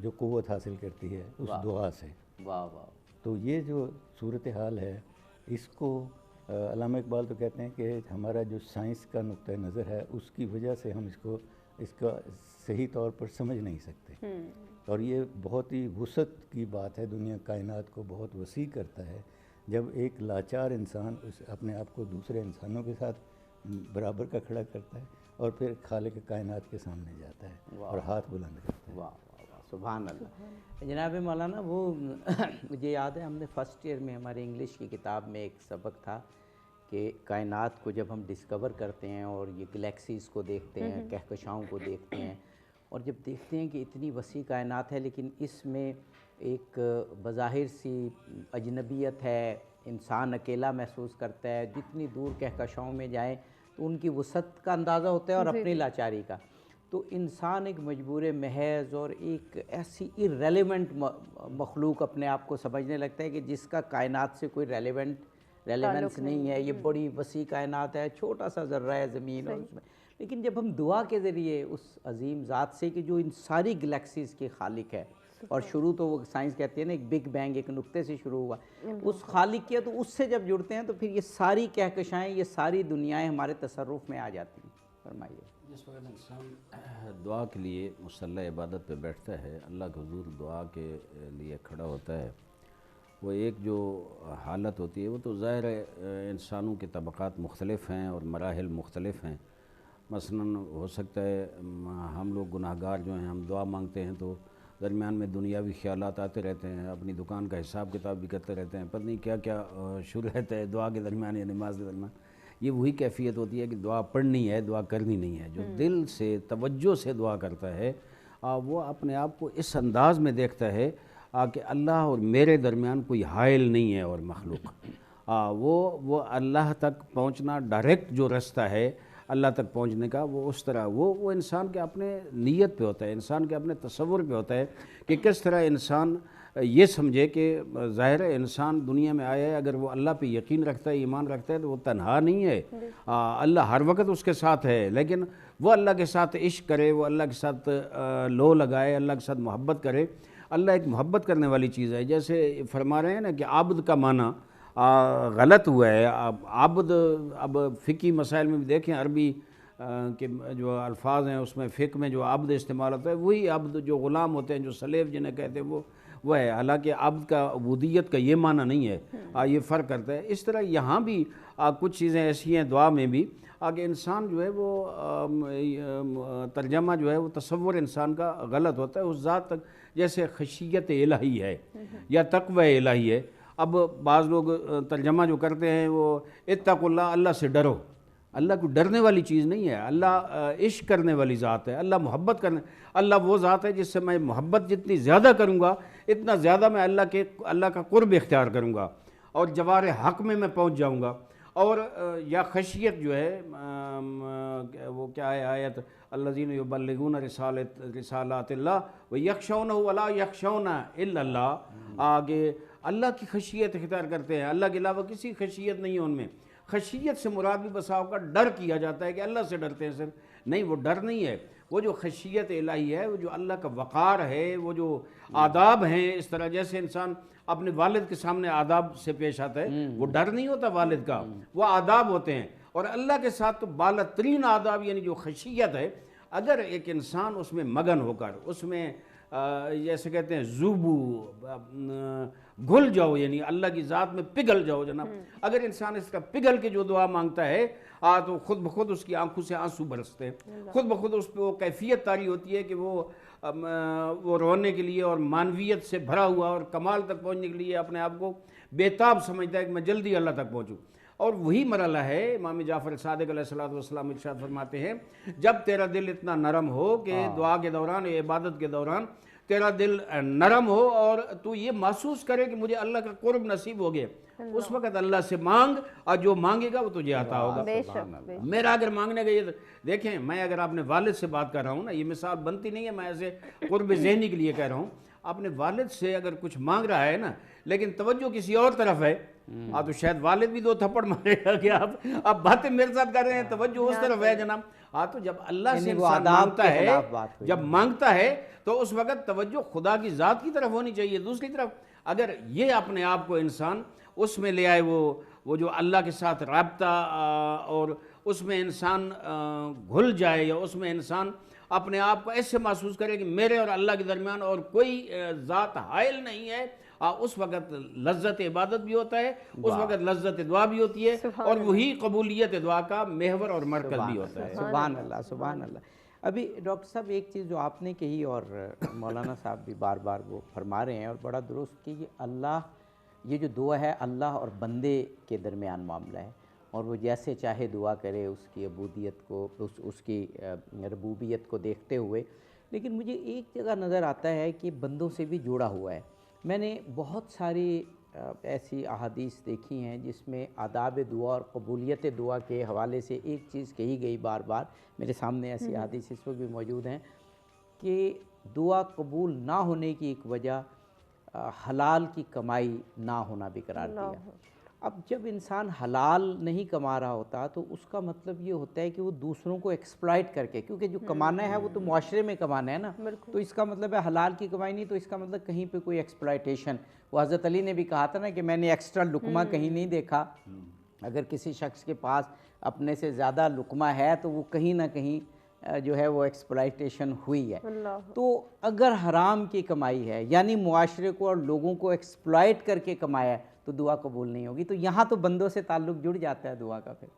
جو قوت حاصل کرتی ہے اس دعا سے۔ واہ واہ۔ تو یہ جو صورتحال ہے اس کو علامہ اقبال تو کہتے ہیں کہ ہمارا جو سائنس کا نقطہ نظر ہے اس کی وجہ سے ہم اس کا صحیح طور پر سمجھ نہیں سکتے، اور یہ بہت ہی وسعت کی بات ہے، دنیا کائنات کو بہت وسیع کرتا ہے جب ایک لاچار انسان اپنے آپ کو دوسرے انسانوں کے ساتھ برابر کا کھڑا کرتا ہے اور پھر خالق کائنات کے سامنے جاتا ہے اور ہاتھ بلند کرتا ہے۔ واہ واہ واہ، سبحان اللہ۔ جناب مولانا، وہ مجھے یاد ہے ہم نے فرسٹ ایئر میں ہماری انگلش کی کتاب میں ایک سبق تھا کہ کائنات کو جب ہم ڈسکور کرتے ہیں اور یہ گلیکسیز کو دیکھتے ہیں، کہکشاؤں کو دیکھتے ہیں، اور جب دیکھتے ہیں کہ اتنی وسیع کائنات ہے لیکن اس میں ایک بظاہر سی اجنبیت ہے، انسان اکیلا محسوس کرتا ہے، جتنی دور کہکشاؤں میں جائیں تو ان کی وسعت کا اندازہ ہوتا ہے اور اپنی لاچاری کا، تو انسان ایک مجبور محض اور ایک ایسی irrelevant مخلوق اپنے آپ کو سمجھنے لگتا ہے کہ جس کا کائنات سے کوئی ریلیونس نہیں ہے، یہ بڑی وسیع کائنات ہے، چھوٹا سا ذرہ ہے زمین اور اس میں۔ لیکن جب ہم دعا کے ذریعے اس عظیم ذات سے کہ جو ان ساری گلیکسیز کے خالق ہے، اور شروع تو وہ سائنس کہتے ہیں نا ایک بگ بینگ، ایک نقطے سے شروع ہوا، اس خالق کے، تو اس سے جب جڑتے ہیں تو پھر یہ ساری کہکشائیں، یہ ساری دنیایں ہمارے تصرف میں آ جاتی ہیں۔ فرمائیے۔ جس وقت انسان دعا کے لیے مصلی عبادت پہ بیٹھتا ہے، اللہ کے حضور دعا کے لیے کھڑا ہوتا ہے، وہ ایک جو حالت ہوتی ہے وہ تو ظاہر ہے انسانوں کے طبقات مختلف ہیں اور مراحل مختلف ہیں۔ مثلاً ہو سکتا ہے ہم لوگ گناہ گار جو ہیں، ہم دعا مانگتے ہیں تو درمیان میں دنیاوی خیالات آتے رہتے ہیں، اپنی دکان کا حساب کتاب بھی کرتے رہتے ہیں، پتہ نہیں کیا کیا شروع رہتا ہے دعا کے درمیان یا نماز کے درمیان۔ یہ وہی کیفیت ہوتی ہے کہ دعا پڑھنی ہے، دعا کرنی نہیں ہے۔ جو دل سے توجہ سے دعا کرتا ہے وہ اپنے آپ کو اس انداز میں دیکھتا ہے کہ اللہ اور میرے درمیان کوئی حائل نہیں ہے اور مخلوق، وہ اللہ تک پہنچنا ڈائریکٹ جو رستہ ہے اللہ تک پہنچنے کا، وہ اس طرح وہ انسان کے اپنے نیت پہ ہوتا ہے، انسان کے اپنے تصور پہ ہوتا ہے کہ کس طرح انسان یہ سمجھے کہ ظاہر ہے انسان دنیا میں آیا ہے، اگر وہ اللہ پہ یقین رکھتا ہے، ایمان رکھتا ہے تو وہ تنہا نہیں ہے، اللہ ہر وقت اس کے ساتھ ہے، لیکن وہ اللہ کے ساتھ عشق کرے، وہ اللہ کے ساتھ لو لگائے، اللہ کے ساتھ محبت کرے۔ اللہ ایک محبت کرنے والی چیز ہے، جیسے فرما رہے ہیں نا کہ عابد کا معنی غلط ہوا ہے۔ عابد اب فقہی مسائل میں بھی دیکھیں، عربی کے جو الفاظ ہیں اس میں فقہ میں جو عبد استعمال ہوتا ہے وہی عبد جو غلام ہوتے ہیں، جو سلیو جنہیں کہتے ہیں وہ ہے، حالانکہ عبد کا عبودیت کا یہ معنی نہیں ہے، یہ فرق کرتا ہے۔ اس طرح یہاں بھی کچھ چیزیں ایسی ہیں دعا میں بھی کہ انسان جو ہے وہ ترجمہ جو ہے وہ تصور انسان کا غلط ہوتا ہے اس ذات تک، جیسے خشیت الہی ہے یا تقوی الہی ہے۔ اب بعض لوگ ترجمہ جو کرتے ہیں وہ اتقوا اللہ، اللہ سے ڈرو۔ اللہ کو ڈرنے والی چیز نہیں ہے، اللہ عشق کرنے والی ذات ہے، اللہ محبت کرنے، اللہ وہ ذات ہے جس سے میں محبت جتنی زیادہ کروں گا اتنا زیادہ میں اللہ کا قرب اختیار کروں گا اور جوار حق میں پہنچ جاؤں گا۔ اور یا خشیت جو ہے وہ کیا ہے آیت، الذین یبلغون رسالات اللہ ویخشونہ ولا یخشون الا اللہ، آگے اللہ کی خشیت اختیار کرتے ہیں، اللہ کے علاوہ کسی خشیت نہیں ہے ان میں۔ خشیت سے مراد بھی بسا اوقات کا ڈر کیا جاتا ہے کہ اللہ سے ڈرتے ہیں صرف، نہیں، وہ ڈر نہیں ہے، وہ جو خشیت الہی ہے، وہ جو اللہ کا وقار ہے، وہ جو آداب ہیں، اس طرح جیسے انسان اپنے والد کے سامنے آداب سے پیش آتا ہے، وہ ڈر نہیں ہوتا والد کا، وہ آداب ہوتے ہیں۔ اور اللہ کے ساتھ تو بالا ترین آداب یعنی جو خشیت ہے، اگر ایک انسان اس میں مگن ہو کر اس میں جیسے کہتے ہیں زوبو گھل جاؤ، یعنی اللہ کی ذات میں پگھل جاؤ جناب، اگر انسان اس کا پگھل کے جو دعا مانگتا ہے تو خود بخود اس کی آنکھوں سے آنسو برستے ہیں، خود بخود اس پہ وہ کیفیت طاری ہوتی ہے کہ وہ رونے کے لیے اور معنویت سے بھرا ہوا اور کمال تک پہنچنے کے لیے اپنے آپ کو بےتاب سمجھتا ہے کہ میں جلدی اللہ تک پہنچوں۔ اور وہی مرحلہ ہے، امام جعفر صادق علیہ السلام ارشاد فرماتے ہیں، جب تیرا دل اتنا نرم ہو کہ دعا کے دوران، عبادت کے دوران تیرا دل نرم ہو اور تو یہ محسوس کرے کہ مجھے اللہ کا قرب نصیب ہو گیا، اس وقت اللہ سے مانگ اور جو مانگے گا وہ تجھے عطا ہوگا۔ میرا اگر مانگنے کا یہ دیکھیں، میں اگر اپنے والد سے بات کر رہا ہوں نا، یہ مثال بنتی نہیں ہے، میں ایسے قرب ذہنی کے لیے کہہ رہا ہوں، اپنے والد سے اگر کچھ مانگ رہا ہے نا لیکن توجہ کسی اور طرف ہے تو شاید والد بھی 2 تھپڑ مارے گا کہ آپ باتیں میرے ساتھ کر رہے ہیں، توجہ اس طرف ہے جناب. تو جب اللہ سے انسان مانگتا ہے، جب مانگتا ہے تو اس وقت توجہ خدا کی ذات کی طرف ہونی چاہیے. دوسری طرف اگر یہ اپنے آپ کو انسان اس میں لے آئے، وہ جو اللہ کے ساتھ رابطہ، اور اس میں انسان گھل جائے، یا اس میں انسان اپنے آپ کو ایسے محسوس کرے کہ میرے اور اللہ کے درمیان اور کوئی ذات حائل نہیں ہے، اس وقت لذت عبادت بھی ہوتا ہے، اس وقت لذت دعا بھی ہوتی ہے، اور وہی قبولیت دعا کا محور اور مرکز بھی ہوتا ہے. سبحان اللہ، سبحان اللہ. ابھی ڈاکٹر صاحب ایک چیز جو آپ نے کہی، اور مولانا صاحب بھی بار بار وہ فرما رہے ہیں اور بڑا درست، کہ یہ جو دعا ہے اللہ اور بندے کے درمیان معاملہ ہے، اور وہ جیسے چاہے دعا کرے اس کی عبودیت کو، اس کی ربوبیت کو دیکھتے ہوئے. لیکن مجھے ایک جگہ نظر آتا ہے کہ بندوں سے بھی جڑا ہوا ہے. میں نے بہت ساری ایسی احادیث دیکھی ہیں جس میں آداب دعا اور قبولیت دعا کے حوالے سے ایک چیز کہی گئی بار بار. میرے سامنے ایسی احادیث اس وقت بھی موجود ہیں کہ دعا قبول نہ ہونے کی ایک وجہ حلال کی کمائی نہ ہونا بھی قرار دیا. اب جب انسان حلال نہیں کما رہا ہوتا تو اس کا مطلب یہ ہوتا ہے کہ وہ دوسروں کو ایکسپلائٹ کر کے، کیونکہ جو کمانا ہے وہ تو معاشرے میں کمانا ہے نا، تو اس کا مطلب ہے حلال کی کمائی نہیں، تو اس کا مطلب کہیں پہ کوئی ایکسپلائٹیشن. وہ حضرت علی نے بھی کہا تھا نا کہ میں نے ایکسٹرا لقمہ کہیں نہیں دیکھا. اگر کسی شخص کے پاس اپنے سے زیادہ لقمہ ہے تو وہ کہیں نہ کہیں جو ہے وہ ایکسپلائٹیشن ہوئی ہے. تو اگر حرام کی کمائی ہے، یعنی معاشرے کو اور لوگوں کو ایکسپلائٹ کر کے کمایا ہے، تو دعا قبول نہیں ہوگی. تو یہاں تو بندوں سے تعلق جڑ جاتا ہے دعا کا. پھر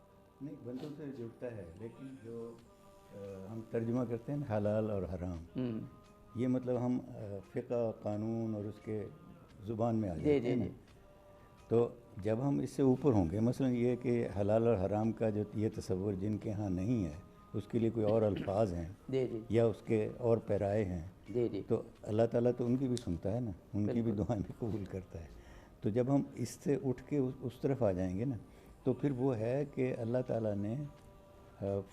نہیں، بندوں سے جڑتا ہے، لیکن جو ہم ترجمہ کرتے ہیں حلال اور حرام، یہ مطلب ہم فقہ، قانون اور اس کے زبان میں آ جاتے ہیں نا. تو جب ہم اس سے اوپر ہوں گے، مثلا یہ کہ حلال اور حرام کا جو یہ تصور جن کے ہاں نہیں ہے، اس کے لیے کوئی اور الفاظ ہیں یا اس کے اور پیرائے ہیں، تو اللہ تعالیٰ تو ان کی بھی سنتا ہے نا، ان کی بھی دعائیں بھی قبول کرتا ہے. تو جب ہم اس سے اٹھ کے اس طرف آ جائیں گے نا، تو پھر وہ ہے کہ اللہ تعالیٰ نے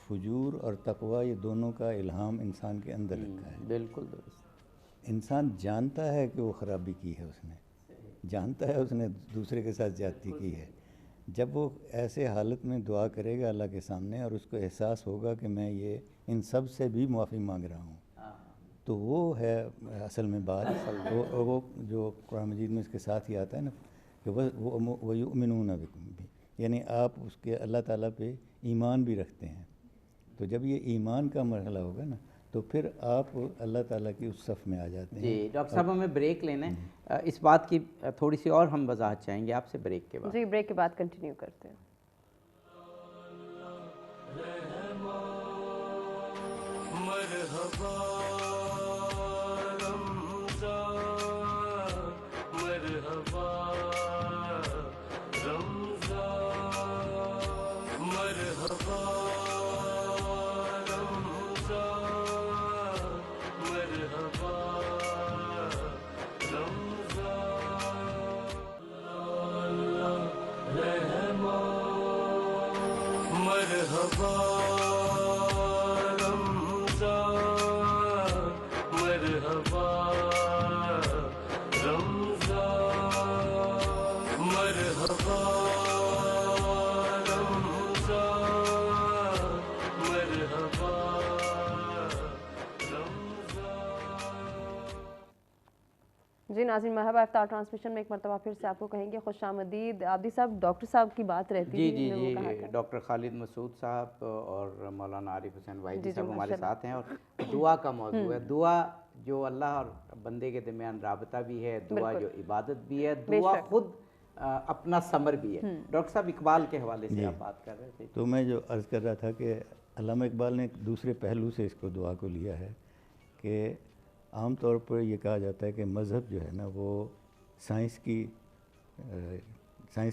فجور اور تقوی، یہ دونوں کا الہام انسان کے اندر رکھا ہے. بالکل درست. انسان جانتا ہے کہ وہ خرابی کی ہے، اس نے جانتا ہے اس نے دوسرے کے ساتھ زیادتی کی ہے. جب وہ ایسے حالت میں دعا کرے گا اللہ کے سامنے، اور اس کو احساس ہوگا کہ میں یہ ان سب سے بھی معافی مانگ رہا ہوں، تو وہ ہے اصل میں بات. وہ جو قرآن مجید میں اس کے ساتھ ہی آتا ہے نا کہ وَيُؤْمِنُونَ بِكُمْ بھی، یعنی آپ اس کے اللہ تعالیٰ پہ ایمان بھی رکھتے ہیں. تو جب یہ ایمان کا مرحلہ ہوگا نا، تو پھر آپ اللہ تعالیٰ کی اس صف میں آ جاتے ہیں. جی ڈاکٹر صاحب، ہمیں بریک لینا ہے. اس بات کی تھوڑی سی اور ہم وضاحت چاہیں گے آپ سے بریک کے بعد. جی بریک کے بعد کنٹینیو کرتے ہیں. مرحبا رمضان، مرحبا رمضان، مرحبا رمضان، مرحبا رمضان. اللہ رحمان، مرحبا جی ناظرین، مرحبا. افطار ٹرانسمیشن میں ایک مرتبہ پھر سے آپ کو کہیں گے خوش آمدید. عابدی صاحب، ڈاکٹر صاحب کی بات رہتی جی جی جی ڈاکٹر خالد مسعود صاحب اور مولانا عارف حسین واحدی صاحب ہمارے ساتھ ہیں، اور دعا کا موضوع ہے. دعا جو اللہ اور بندے کے درمیان رابطہ بھی ہے، دعا جو عبادت بھی ہے، دعا خود اپنا ثمر بھی ہے. ڈاکٹر صاحب، اقبال کے حوالے سے آپ بات کر رہے تھے. تو میں جو عرض کر رہا تھا کہ علامہ اقبال نے ایک دوسرے پہلو سے اس کو دعا کو لیا ہے کہ عام طور پر یہ کہا جاتا ہے کہ مذہب جو ہے نا وہ سائنس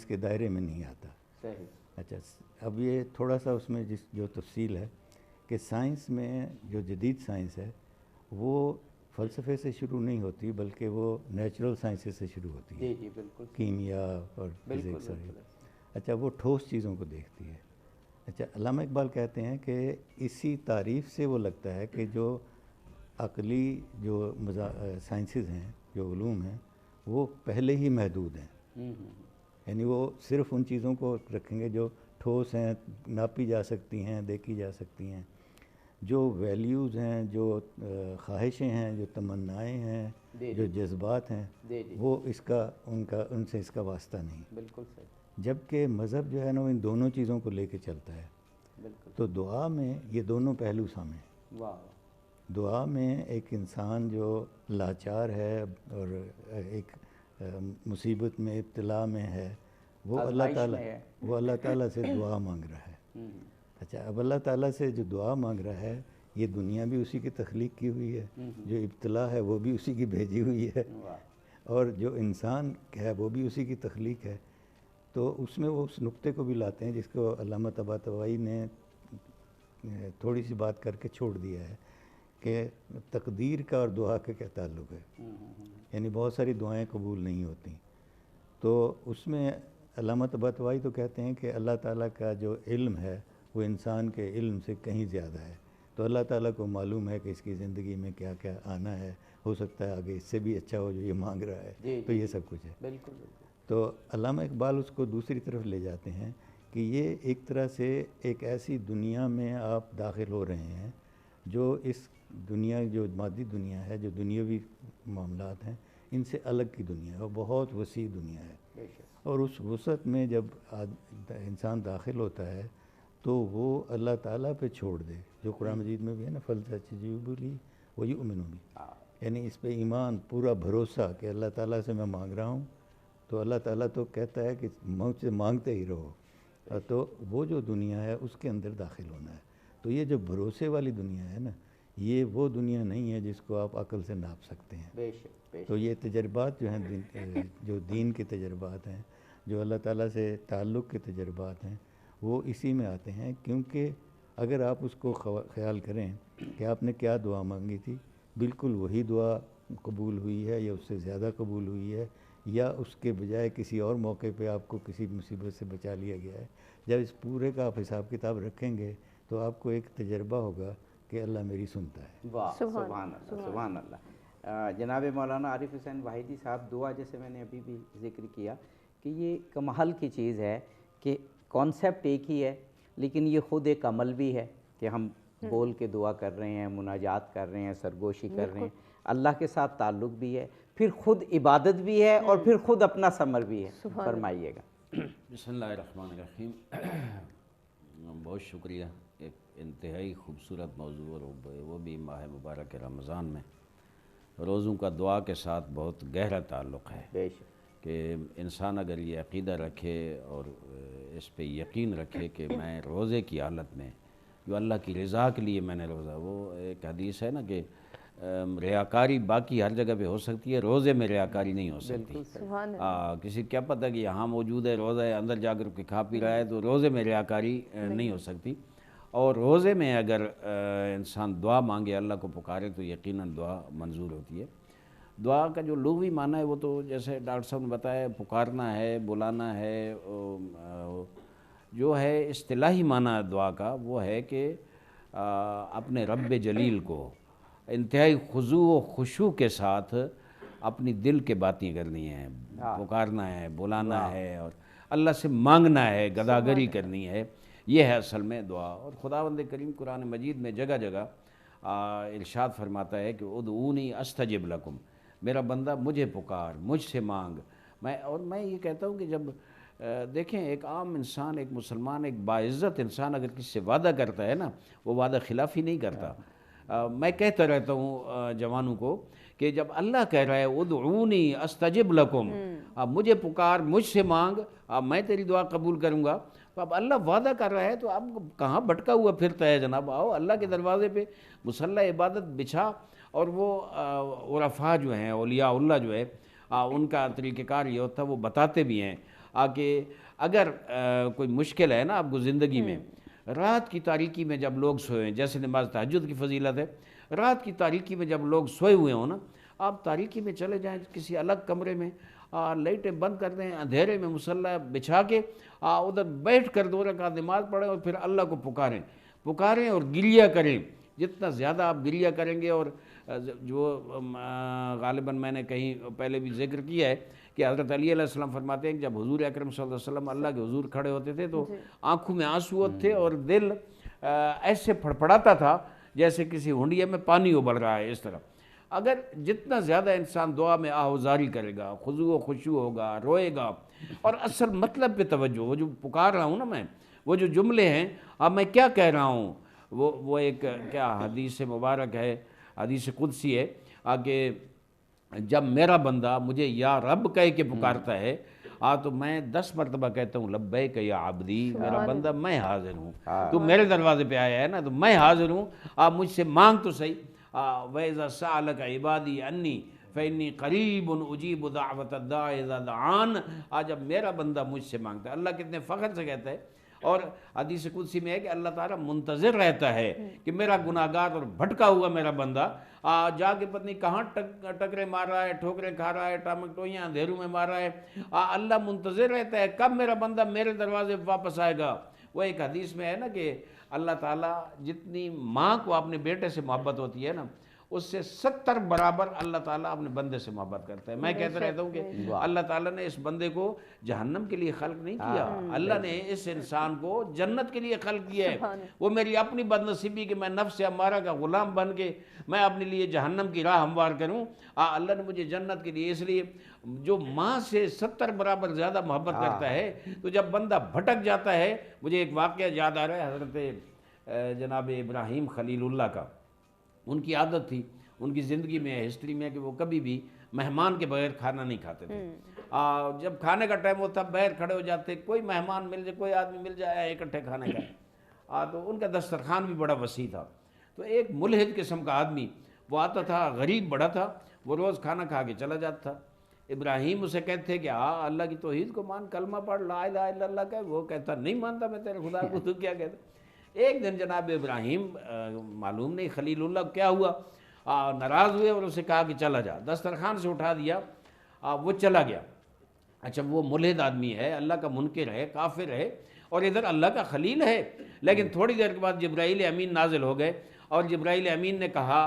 کے دائرے میں نہیں آتا. صحیح. اچھا، اب یہ تھوڑا سا اس میں جو تفصیل ہے کہ سائنس میں جو جدید سائنس ہے وہ فلسفے سے شروع نہیں ہوتی، بلکہ وہ نیچرل سائنسز سے شروع ہوتی ہے. جی جی بالکل. کیمیا اور فزکس. اچھا، وہ ٹھوس چیزوں کو دیکھتی ہے. اچھا، علامہ اقبال کہتے ہیں کہ اسی تعریف سے وہ لگتا ہے کہ جو عقلی جو سائنسز ہیں، جو علوم ہیں، وہ پہلے ہی محدود ہیں. یعنی وہ صرف ان چیزوں کو رکھیں گے جو ٹھوس ہیں، ناپی جا سکتی ہیں، دیکھی جا سکتی ہیں. جو ویلیوز ہیں، جو خواہشیں ہیں، جو تمنائیں ہیں، جو جذبات ہیں، وہ ان سے اس کا واسطہ نہیں. بالکل صحیح. جبکہ مذہب جو ہے نا وہ ان دونوں چیزوں کو لے کے چلتا ہے. بالکل. تو دعا میں یہ دونوں پہلو سامنے. واہ. دعا میں ایک انسان جو لاچار ہے اور ایک مصیبت میں، ابتلا میں ہے، وہ اللہ تعالیٰ سے دعا مانگ رہا ہے. اچھا، اب اللہ تعالیٰ سے جو دعا مانگ رہا ہے، یہ دنیا بھی اسی کی تخلیق کی ہوئی ہے، جو ابتلا ہے وہ بھی اسی کی بھیجی ہوئی ہے، اور جو انسان ہے وہ بھی اسی کی تخلیق ہے. تو اس میں وہ اس نقطے کو بھی لاتے ہیں جس کو علامہ طباطبائی نے تھوڑی سی بات کر کے چھوڑ دیا ہے کہ تقدیر کا اور دعا کا کیا تعلق ہے. یعنی بہت ساری دعائیں قبول نہیں ہوتی. تو اس میں علامہ طباطبائی تو کہتے ہیں کہ اللہ تعالیٰ کا جو علم ہے وہ انسان کے علم سے کہیں زیادہ ہے. تو اللہ تعالیٰ کو معلوم ہے کہ اس کی زندگی میں کیا کیا آنا ہے، ہو سکتا ہے آگے اس سے بھی اچھا ہو جو یہ مانگ رہا ہے. تو یہ سب کچھ ہے. بالکل بالکل. تو علامہ اقبال اس کو دوسری طرف لے جاتے ہیں کہ یہ ایک طرح سے ایک ایسی دنیا میں آپ داخل ہو رہے ہیں جو اس دنیا، جو مادی دنیا ہے، جو دنیاوی معاملات ہیں، ان سے الگ کی دنیا ہے اور بہت وسیع دنیا ہے. اور اس وسعت میں جب انسان داخل ہوتا ہے تو وہ اللہ تعالیٰ پہ چھوڑ دے، جو قرآن مجید میں بھی ہے نا، فَلْتَجِیبُوا لِی وَیُؤْمِنُوا بِی. یعنی اس پہ ایمان، پورا بھروسہ کہ اللہ تعالیٰ سے میں مانگ رہا ہوں، تو اللہ تعالیٰ تو کہتا ہے کہ مجھ سے مانگتے ہی رہو. تو وہ جو دنیا ہے اس کے اندر داخل ہونا ہے. تو یہ جو بھروسے والی دنیا ہے نا، یہ وہ دنیا نہیں ہے جس کو آپ عقل سے ناپ سکتے ہیں. تو یہ تجربات جو ہیں، جو دین کے تجربات ہیں، جو اللہ تعالیٰ سے تعلق کے تجربات ہیں، وہ اسی میں آتے ہیں. کیونکہ اگر آپ اس کو خیال کریں کہ آپ نے کیا دعا مانگی تھی، بالکل وہی دعا قبول ہوئی ہے یا اس سے زیادہ قبول ہوئی ہے، یا اس کے بجائے کسی اور موقع پہ آپ کو کسی مصیبت سے بچا لیا گیا ہے. جب اس پورے کا آپ حساب کتاب رکھیں گے تو آپ کو ایک تجربہ ہوگا کہ اللہ میری سنتا ہے. واہ، سبحان اللہ، سبحان اللہ. جناب مولانا عارف حسین واحدی صاحب، دعا جیسے میں نے ابھی بھی ذکر کیا کہ یہ کمال کی چیز ہے کہ کانسیپٹ ایک ہی ہے، لیکن یہ خود ایک عمل بھی ہے کہ ہم بول کے دعا کر رہے ہیں، مناجات کر رہے ہیں، سرگوشی کر رہے ہیں، اللہ کے ساتھ تعلق بھی ہے، پھر خود عبادت بھی ہے اور پھر خود اپنا ثمر بھی ہے. فرمائیے گا. بسم اللہ الرحمن الرحیم. بہت شکریہ. ایک انتہائی خوبصورت موضوع، اور وہ بھی ماہ مبارک رمضان میں روزوں کا دعا کے ساتھ بہت گہرا تعلق ہے. بے شک. کہ انسان اگر یہ عقیدہ رکھے اور اس پہ یقین رکھے کہ میں روزے کی حالت میں جو اللہ کی رضا کے لیے میں نے روزہ، وہ ایک حدیث ہے نا کہ ریاکاری باقی ہر جگہ پہ ہو سکتی ہے، روزے میں ریاکاری نہیں ہو سکتی. کسی کیا پتہ کہ یہاں موجود ہے، روزہ ہے، اندر جا کر کے کھا پی رہا ہے، تو روزے میں ریاکاری نہیں ہو سکتی. اور روزے میں اگر انسان دعا مانگے، اللہ کو پکارے، تو یقیناً دعا منظور ہوتی ہے. دعا کا جو لغوی معنی ہے وہ تو جیسے ڈاکٹر صاحب نے بتایا، پکارنا ہے، بلانا ہے. جو ہے اصطلاحی معنی دعا کا وہ ہے کہ اپنے رب جلیل کو انتہائی خضوع و خشوع کے ساتھ اپنی دل کے باتیں کرنی ہیں، پکارنا ہے، بلانا ہے، اور اللہ سے مانگنا ہے، گداگری کرنی ہے. یہ ہے اصل میں دعا. اور خداوند کریم قرآن مجید میں جگہ جگہ ارشاد فرماتا ہے کہ ادعونی استجب لکم، میرا بندہ مجھے پکار، مجھ سے مانگ. میں یہ کہتا ہوں کہ جب دیکھیں ایک عام انسان، ایک مسلمان، ایک باعزت انسان اگر کسی سے وعدہ کرتا ہے نا، وہ وعدہ خلافی نہیں کرتا. میں کہتا رہتا ہوں جوانوں کو کہ جب اللہ کہہ رہا ہے ادعونی استجب لکم، اب مجھے پکار، مجھ سے مانگ، اب میں تیری دعا قبول کروں گا، تو اب اللہ وعدہ کر رہا ہے تو اب کہاں بھٹکا ہوا پھرتا ہے جناب؟ آؤ اللہ کے دروازے پہ مصلی عبادت بچھا. اور وہ عرفاء جو ہیں، اولیاء اللہ جو ہے، ان کا طریقہ کار یہ ہوتا ہے، وہ بتاتے بھی ہیں کہ اگر کوئی مشکل ہے نا آپ کو زندگی میں، رات کی تاریکی میں جب لوگ سوئے ہیں، جیسے نماز تہجد کی فضیلت ہے، رات کی تاریکی میں جب لوگ سوئے ہوئے ہوں نا، آپ تاریکی میں چلے جائیں کسی الگ کمرے میں، لائٹیں بند کر دیں، اندھیرے میں مصلی بچھا کے ادھر بیٹھ کر 2 رکعت نماز پڑھیں اور پھر اللہ کو پکاریں اور گریہ کریں جتنا زیادہ آپ گریہ کریں گے، اور جو غالباً میں نے کہیں پہلے بھی ذکر کیا ہے کہ حضرت علی علیہ السلام فرماتے ہیں کہ جب حضور اکرم صلی اللہ علیہ وسلم اللہ کے حضور کھڑے ہوتے تھے تو آنکھوں میں آنسو تھے اور دل ایسے پھڑپڑاتا تھا جیسے کسی ہنڈیے میں پانی ابل رہا ہے، اس طرح۔ اگر جتنا زیادہ انسان دعا میں آہوزاری کرے گا، خضوع و خشوع ہوگا، روئے گا، اور اصل مطلب پہ توجہ، وہ جو پکار رہا ہوں نا میں، وہ جو جملے ہیں اب میں کیا کہہ رہا ہوں، وہ ایک کیا حدیث مبارک ہے، حدیث قدسی ہے کہ جب میرا بندہ مجھے یا رب کہہ کے پکارتا ہے تو میں 10 مرتبہ کہتا ہوں لبیک یا عبدی، میرا بندہ میں حاضر ہوں، تو میرے دروازے پہ آیا ہے نا تو میں حاضر ہوں، آپ مجھ سے مانگ تو صحیح۔ وَإِذَا سَأَلَكَ عِبَادِي عَنِّي فَإِنِّي قَرِيبٌ أُجِيبُ دَعْوَةَ الدَّاعِ إِذَا دَعَانِ۔ جب میرا بندہ مجھ سے مانگتا ہے، اللہ کتنے فخر سے کہتا ہے، اور حدیث قدسی میں ہے کہ اللہ تعالیٰ منتظر رہتا ہے کہ میرا گناہگار اور بھٹکا ہوا میرا بندہ جا کے پتہ نہیں کہاں ٹکرے مار رہا ہے، ٹھوکریں کھا رہا ہے، ٹامک ٹوئیاں اندھیروں میں مار رہا ہے، اللہ منتظر رہتا ہے کب میرا بندہ میرے دروازے واپس آئے گا۔ وہ ایک حدیث میں ہے نا کہ اللہ تعالیٰ جتنی ماں کو اپنے بیٹے سے محبت ہوتی ہے نا، اس سے 70 برابر اللہ تعالیٰ اپنے بندے سے محبت کرتا ہے۔ میں کہتا رہتا ہوں کہ اللہ تعالیٰ نے اس بندے کو جہنم کے لیے خلق نہیں کیا، اللہ نے اس انسان کو جنت کے لیے خلق کیا ہے۔ وہ میری اپنی بد نصیبی کہ میں نفس امارہ کا غلام بن کے میں اپنے لیے جہنم کی راہ ہموار کروں، اللہ نے مجھے جنت کے لیے، اس لیے جو ماں سے 70 برابر زیادہ محبت کرتا ہے، تو جب بندہ بھٹک جاتا ہے، مجھے ایک واقعہ یاد آ رہا ہے حضرت جناب ابراہیم خلیل اللہ کا۔ ان کی عادت تھی، ان کی زندگی میں ہسٹری میں کہ وہ کبھی بھی مہمان کے بغیر کھانا نہیں کھاتے تھے۔ جب کھانے کا ٹائم ہوتا باہر کھڑے ہو جاتے، کوئی مہمان مل جائے، کوئی آدمی مل جائے اکٹھے کھانے کا، تو ان کا دسترخوان بھی بڑا وسیع تھا۔ تو ایک ملحد قسم کا آدمی وہ آتا تھا، غریب بڑا تھا، وہ روز کھانا کھا کے چلا جاتا تھا۔ ابراہیم اسے کہتے تھے کہ اللہ کی توحید کو مان، کلمہ پڑھ، لا الہ الا اللہ کا، وہ کہتا نہیں مانتا میں تیرے خدا کو، تو کیا کہتا۔ ایک دن جناب ابراہیم معلوم نہیں خلیل اللہ کیا ہوا، ناراض ہوئے اور اسے کہا کہ چلا جا، دسترخوان سے اٹھا دیا، وہ چلا گیا۔ اچھا وہ ملحد آدمی ہے، اللہ کا منکر ہے، کافر ہے، اور ادھر اللہ کا خلیل ہے، لیکن تھوڑی دیر کے بعد جبرائیل امین نازل ہو گئے، اور جبرائیل امین نے کہا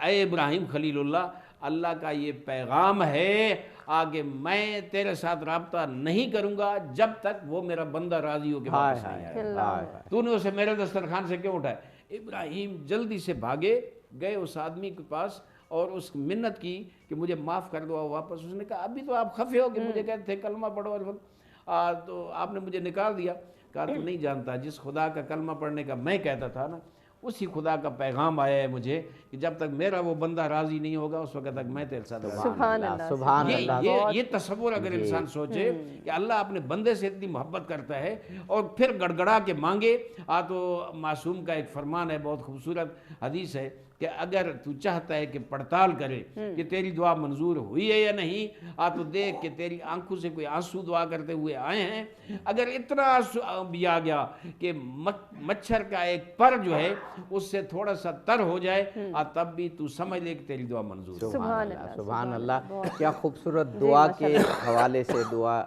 اے ابراہیم خلیل اللہ، اللہ کا یہ پیغام ہے آگے میں تیرے ساتھ رابطہ نہیں کروں گا جب تک وہ میرا بندہ راضی ہو کے واپس نہیں آئے، تو نے اسے میرے دسترخوان سے کیوں اٹھایا۔ ابراہیم جلدی سے بھاگے گئے اس آدمی کے پاس اور اس منت کی کہ مجھے معاف کر دو واپس۔ اس نے کہا ابھی تو آپ خفے ہو کہ مجھے کہتے تھے کلمہ پڑھو، اور تو آپ نے مجھے نکال دیا۔ کہا تو نہیں جانتا جس خدا کا کلمہ پڑھنے کا میں کہتا تھا نا، اسی خدا کا پیغام آیا ہے مجھے کہ جب تک میرا وہ بندہ راضی نہیں ہوگا اس وقت تک میں تیرے ساتھ۔ سبحان اللہ، یہ تصور اگر انسان سوچے کہ اللہ اپنے بندے سے اتنی محبت کرتا ہے اور پھر گڑ گڑا کے مانگے، تو معصوم کا ایک فرمان ہے، بہت خوبصورت حدیث ہے کہ اگر تو چاہتا ہے کہ پڑتال کرے کہ تیری دعا منظور ہوئی ہے یا نہیں، تو دیکھ کہ تیری آنکھوں سے کوئی آنسو دعا کرتے ہوئے آئے ہیں، اگر اتنا آنسو بھی آ گیا کہ مچھر کا ایک پر جو ہے اس سے تھوڑا سا تر ہو جائے، تب بھی تو سمجھ لے کہ تیری دعا منظور ہے۔ سبحان اللہ، سبحان اللہ۔ کیا خوبصورت دعا کے حوالے سے دعا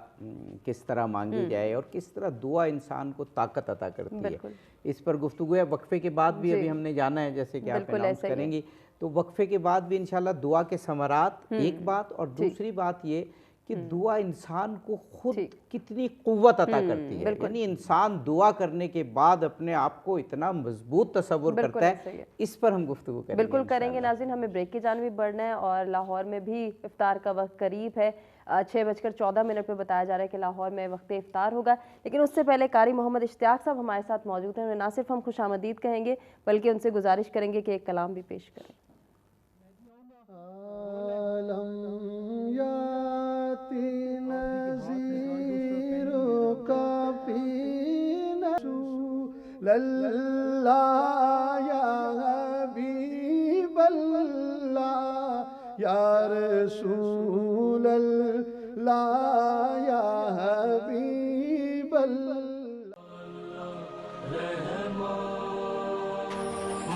کس طرح مانگی جائے اور کس طرح دعا انسان کو طاقت عطا کرتی ہے، اس پر گفتگو ہے۔ وقفے کے بعد بھی ابھی ہم نے جانا ہے، جیسے کہ آپ اناؤنس کریں گی، تو وقفے کے بعد بھی انشاءاللہ دعا کے ثمرات ایک بات، اور دوسری بات یہ کہ دعا انسان کو خود کتنی قوت عطا کرتی ہے، یعنی انسان دعا کرنے کے بعد اپنے آپ کو اتنا مضبوط تصور کرتا ہے، اس پر ہم گفتگو کریں گے۔ بالکل کریں گے ناظرین، ہمیں بریک کی جانب بھی بڑھنا ہے، اور لاہور میں بھی افطار کا وقت قریب ہے، 6:14 پہ بتایا جا رہا ہے کہ لاہور میں وقت افطار ہوگا، لیکن اس سے پہلے قاری محمد اشتیاق صاحب ہمارے ساتھ موجود ہیں، نہ صرف ہم خوش آمدید کہیں گے بلکہ ان سے گزارش کریں گے کہ ایک کلام بھی پیش کریں۔ اللہ یا حبیب اللہ یا رسول اللہ یا حبیب اللہ،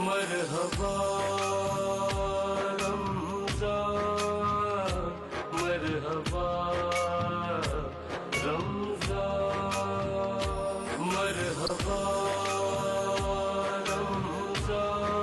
مرحبا رمضان، مرحبا رمضان، مرحبا رمضان،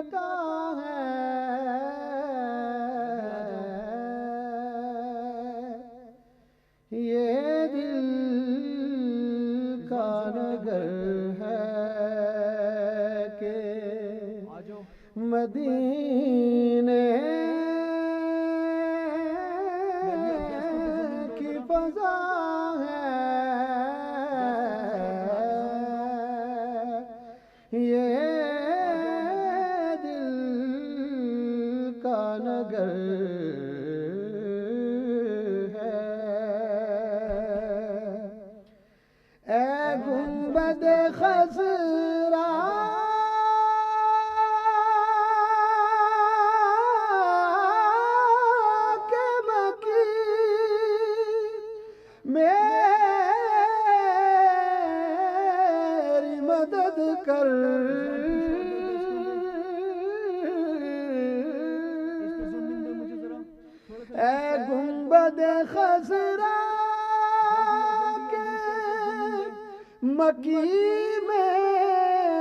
عطا ہے یہ دل کا نگر ہے کہ مدینے کی فضا ہے یہ دل کا نگر ہے اے گنبد خضرا کے مکی میری مدد کر اے گنبد خضرا کے مکی میری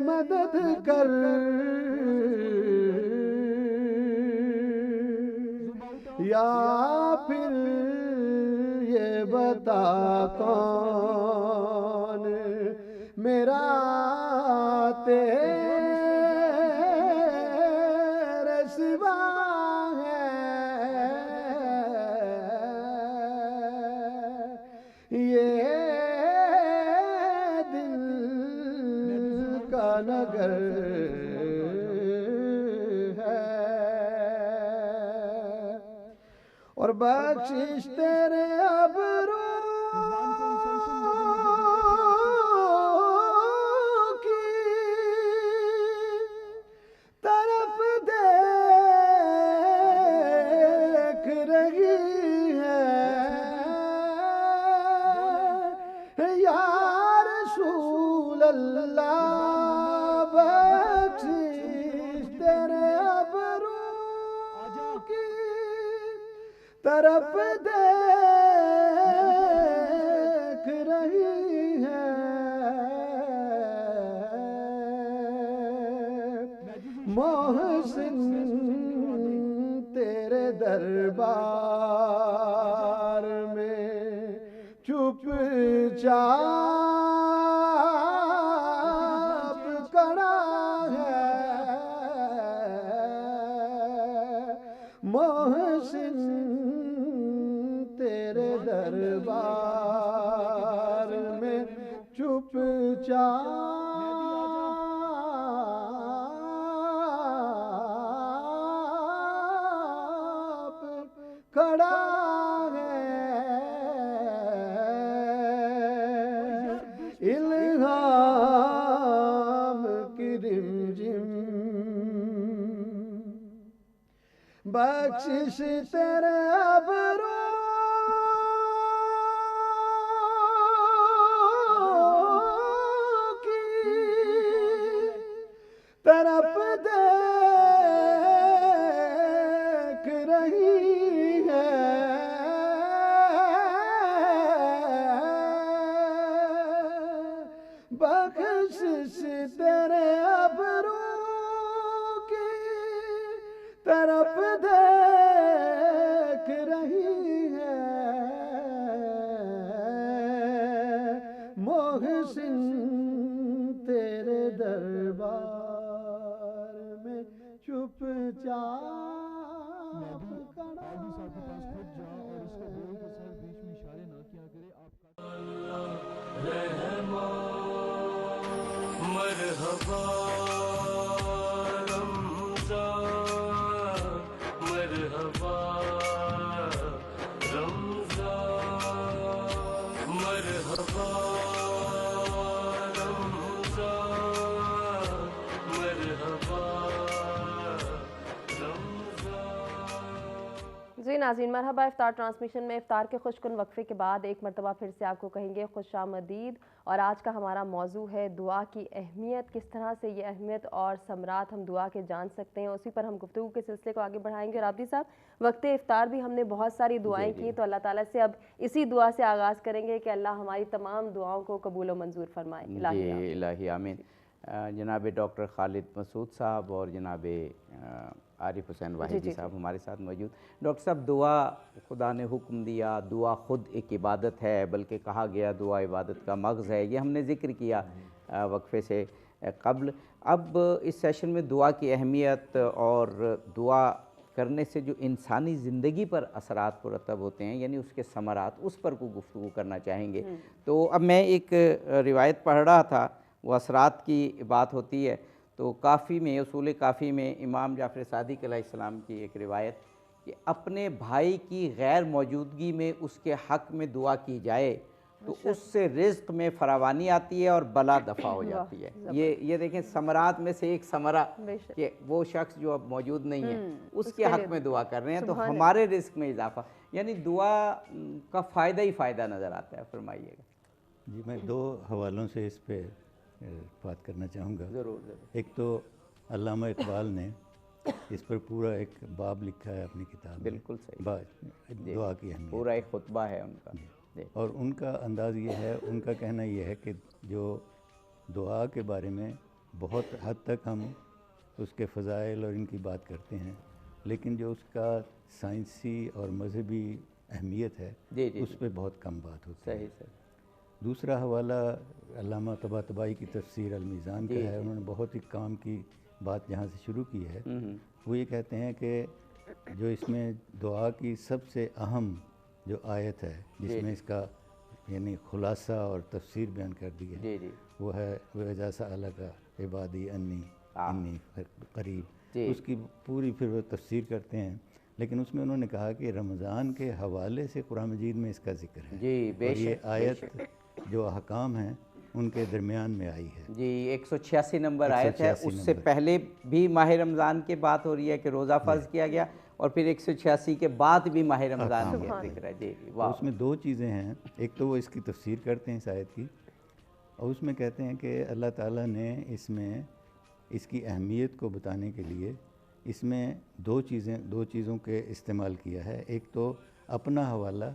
مدد کر یا پھر یہ بتا کون میرا تیرے سوا ہے یہ دل کا نگر ہے اور بخشش تیرے ابرو کی طرف دیکھ رہی ہے یا رسول اللہ بخشش تیرے ابرو کی طرف دیکھ رہی ہے محسن تیرے دربار میں چپ چاپ کھڑا ہے محسن تیرے دربار میں چپ چاپ کھڑا ہے الہام کی رمجم بخشش تیرے ابرو کی طرف دیکھ رہی ہے بخشش تیرے ابرو کی طرف دیکھ رہی ہے محسن تیرے دربار میں چپ چاپ کھڑا مرحبا رمضان مرحبا رمضان مرحبا رمضان مرحبا رمضان جی ناظرین، مرحبا افطار ٹرانسمیشن میں افطار کے خوش کن وقفے کے بعد ایک مرتبہ پھر سے آپ کو کہیں گے خوش آمدید. اور آج کا ہمارا موضوع ہے دعا کی اہمیت، کس طرح سے یہ اہمیت اور ثمرات ہم دعا کے جان سکتے ہیں. اسی پر ہم گفتگو کے سلسلے کو آگے بڑھائیں گے. اور عابدی صاحب، وقت افطار بھی ہم نے بہت ساری دعائیں کی، تو اللہ تعالیٰ سے اب اسی دعا سے آغاز کریں گے کہ اللہ ہماری تمام دعاؤں کو قبول و منظور فرمائے. جی الہی آمین. جناب ڈاکٹر خالد مسعود صاحب اور جناب عارف حسین واحدی صاحب ہمارے ساتھ موجود۔ ڈاکٹر صاحب، دعا خدا نے حکم دیا، دعا خود ایک عبادت ہے، بلکہ کہا گیا دعا عبادت کا مغز ہے، یہ ہم نے ذکر کیا وقفے سے قبل۔ اب اس سیشن میں دعا کی اہمیت اور دعا کرنے سے جو انسانی زندگی پر اثرات مرتب ہوتے ہیں، یعنی اس کے ثمرات، اس پر کوئی گفتگو کرنا چاہیں گے۔ تو اب میں ایک روایت پڑھ رہا تھا، وہ اثرات کی بات ہوتی ہے، تو کافی میں، اصول کافی میں امام جعفر صادق علیہ السلام کی ایک روایت کہ اپنے بھائی کی غیر موجودگی میں اس کے حق میں دعا کی جائے تو اس سے رزق میں فراوانی آتی ہے اور بلا دفع ہو جاتی ہے۔ یہ دیکھیں ثمرات میں سے ایک ثمرہ کہ وہ شخص جو اب موجود نہیں ہے اس کے حق میں دعا کر رہے ہیں، تو ہمارے رزق میں اضافہ، یعنی دعا کا فائدہ ہی فائدہ نظر آتا ہے۔ فرمائیے گا جی، میں دو حوالوں سے اس پہ بات کرنا چاہوں گا۔ ضرور۔ ایک تو علامہ اقبال نے اس پر پورا ایک باب لکھا ہے اپنی کتاب میں، بالکل صحیح، دعا کی اہمیت، پورا ایک خطبہ ہے ان کا۔ اور ان کا انداز یہ ہے، ان کا کہنا یہ ہے کہ جو دعا کے بارے میں بہت حد تک ہم اس کے فضائل اور ان کی بات کرتے ہیں، لیکن جو اس کا سائنسی اور مذہبی اہمیت ہے اس پہ بہت کم بات ہوتی ہے۔ صحیح۔ دوسرا حوالہ علامہ طباطبائی کی تفسیر المیزان کا ہے، انہوں نے بہت ہی کام کی بات جہاں سے شروع کی ہے۔ وہ یہ کہتے ہیں کہ جو اس میں دعا کی سب سے اہم جو آیت ہے جس میں اس کا یعنی خلاصہ اور تفسیر بیان کر دی ہے، وہ ہے وَإِذَا سَأَلَكَ عِبَادِي أَنِّي قَرِيب۔ اس کی پوری پھر وہ تفسیر کرتے ہیں، لیکن اس میں انہوں نے کہا کہ رمضان کے حوالے سے قرآن مجید میں اس کا ذکر ہے، اور یہ آیت جو احکام ہیں ان کے درمیان میں آئی ہے۔ جی، 186 نمبر آیت ہے۔ اس سے پہلے بھی ماہ رمضان کی بات ہو رہی ہے کہ روزہ فرض کیا گیا، اور پھر 186 کے بعد بھی ماہ رمضان کا ذکر ہے۔ جی، واہ۔ اس میں دو چیزیں ہیں، ایک تو وہ اس کی تفسیر کرتے ہیں اس آیت کی، اور اس میں کہتے ہیں کہ اللہ تعالیٰ نے اس میں اس کی اہمیت کو بتانے کے لیے اس میں دو چیزوں کے استعمال کیا ہے۔ ایک تو اپنا حوالہ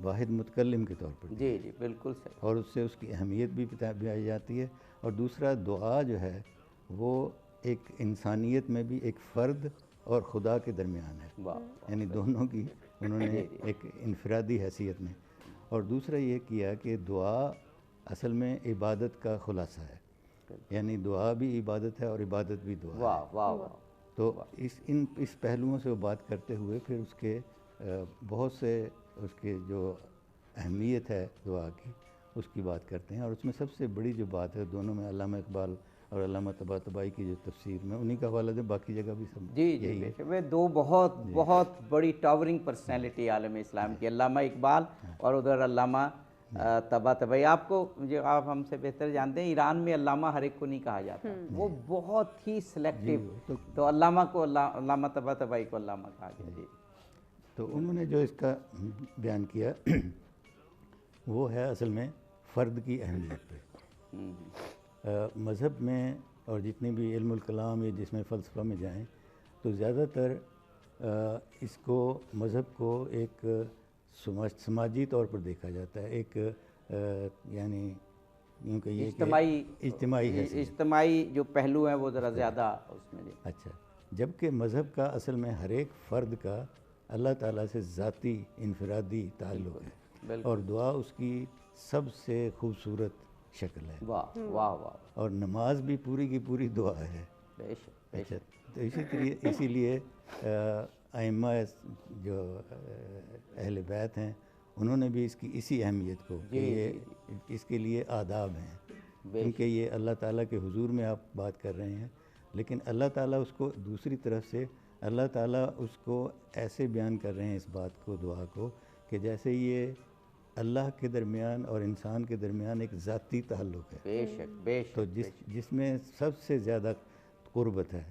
واحد متکلم کے طور پر، جی بالکل صحیح، اور اس سے اس کی اہمیت بھی بتائی جاتی ہے، اور دوسرا دعا جو ہے وہ ایک انسانیت میں بھی ایک فرد اور خدا کے درمیان ہے، یعنی دونوں کی انہوں نے ایک انفرادی حیثیت میں۔ اور دوسرا یہ کیا کہ دعا اصل میں عبادت کا خلاصہ ہے، یعنی دعا بھی عبادت ہے اور عبادت بھی دعا ہے۔ واہ واہ واہ۔ تو اس پہلوؤں سے وہ بات کرتے ہوئے پھر اس کے بہت سے اس کے جو اہمیت ہے دعا کی اس کی بات کرتے ہیں، اور اس میں سب سے بڑی جو بات ہے دونوں میں علامہ اقبال اور علامہ طباطبائی کی جو تفسیر میں انہی کا حوالہ دے، باقی جگہ بھی سب یہی ہے۔ وہ دو بہت بڑی ٹاورنگ پرسنالٹی عالم اسلام کی، علامہ اقبال اور ادھر علامہ طباطبائی۔ آپ کو جو آپ ہم سے بہتر جانتے ہیں، ایران میں علامہ ہر ایک کو نہیں کہا جاتا، وہ بہت ہی سلیکٹیو، تو علامہ کو علامہ طباطبائی کو علامہ کہا گیا۔ جی، تو انہوں نے جو اس کا بیان کیا وہ ہے اصل میں فرد کی اہمیت پہ۔ مذہب میں اور جتنے بھی علم الکلام یا جس میں فلسفہ میں جائیں تو زیادہ تر اس کو مذہب کو ایک سماجی طور پر دیکھا جاتا ہے، ایک یعنی یوں کہ یہ اجتماعی جو پہلو ہیں وہ ذرا زیادہ اس میں۔ اچھا، جبکہ مذہب کا اصل میں ہر ایک فرد کا اللہ تعالیٰ سے ذاتی انفرادی تعلق ہے، اور دعا اس کی سب سے خوبصورت شکل ہے۔ واہ واہ واہ۔ اور نماز بھی پوری کی پوری دعا ہے۔ اچھا، تو اسی لیے ائمہ جو اہل بیت ہیں انہوں نے بھی اس کی اسی اہمیت کو کہ یہ اس کے لیے آداب ہیں، کیونکہ یہ اللہ تعالیٰ کے حضور میں آپ بات کر رہے ہیں، لیکن اللہ تعالیٰ اس کو دوسری طرف سے اللہ تعالیٰ اس کو ایسے بیان کر رہے ہیں اس بات کو، دعا کو، کہ جیسے یہ اللہ کے درمیان اور انسان کے درمیان ایک ذاتی تعلق ہے، بے شک تو جس میں سب سے زیادہ قربت ہے،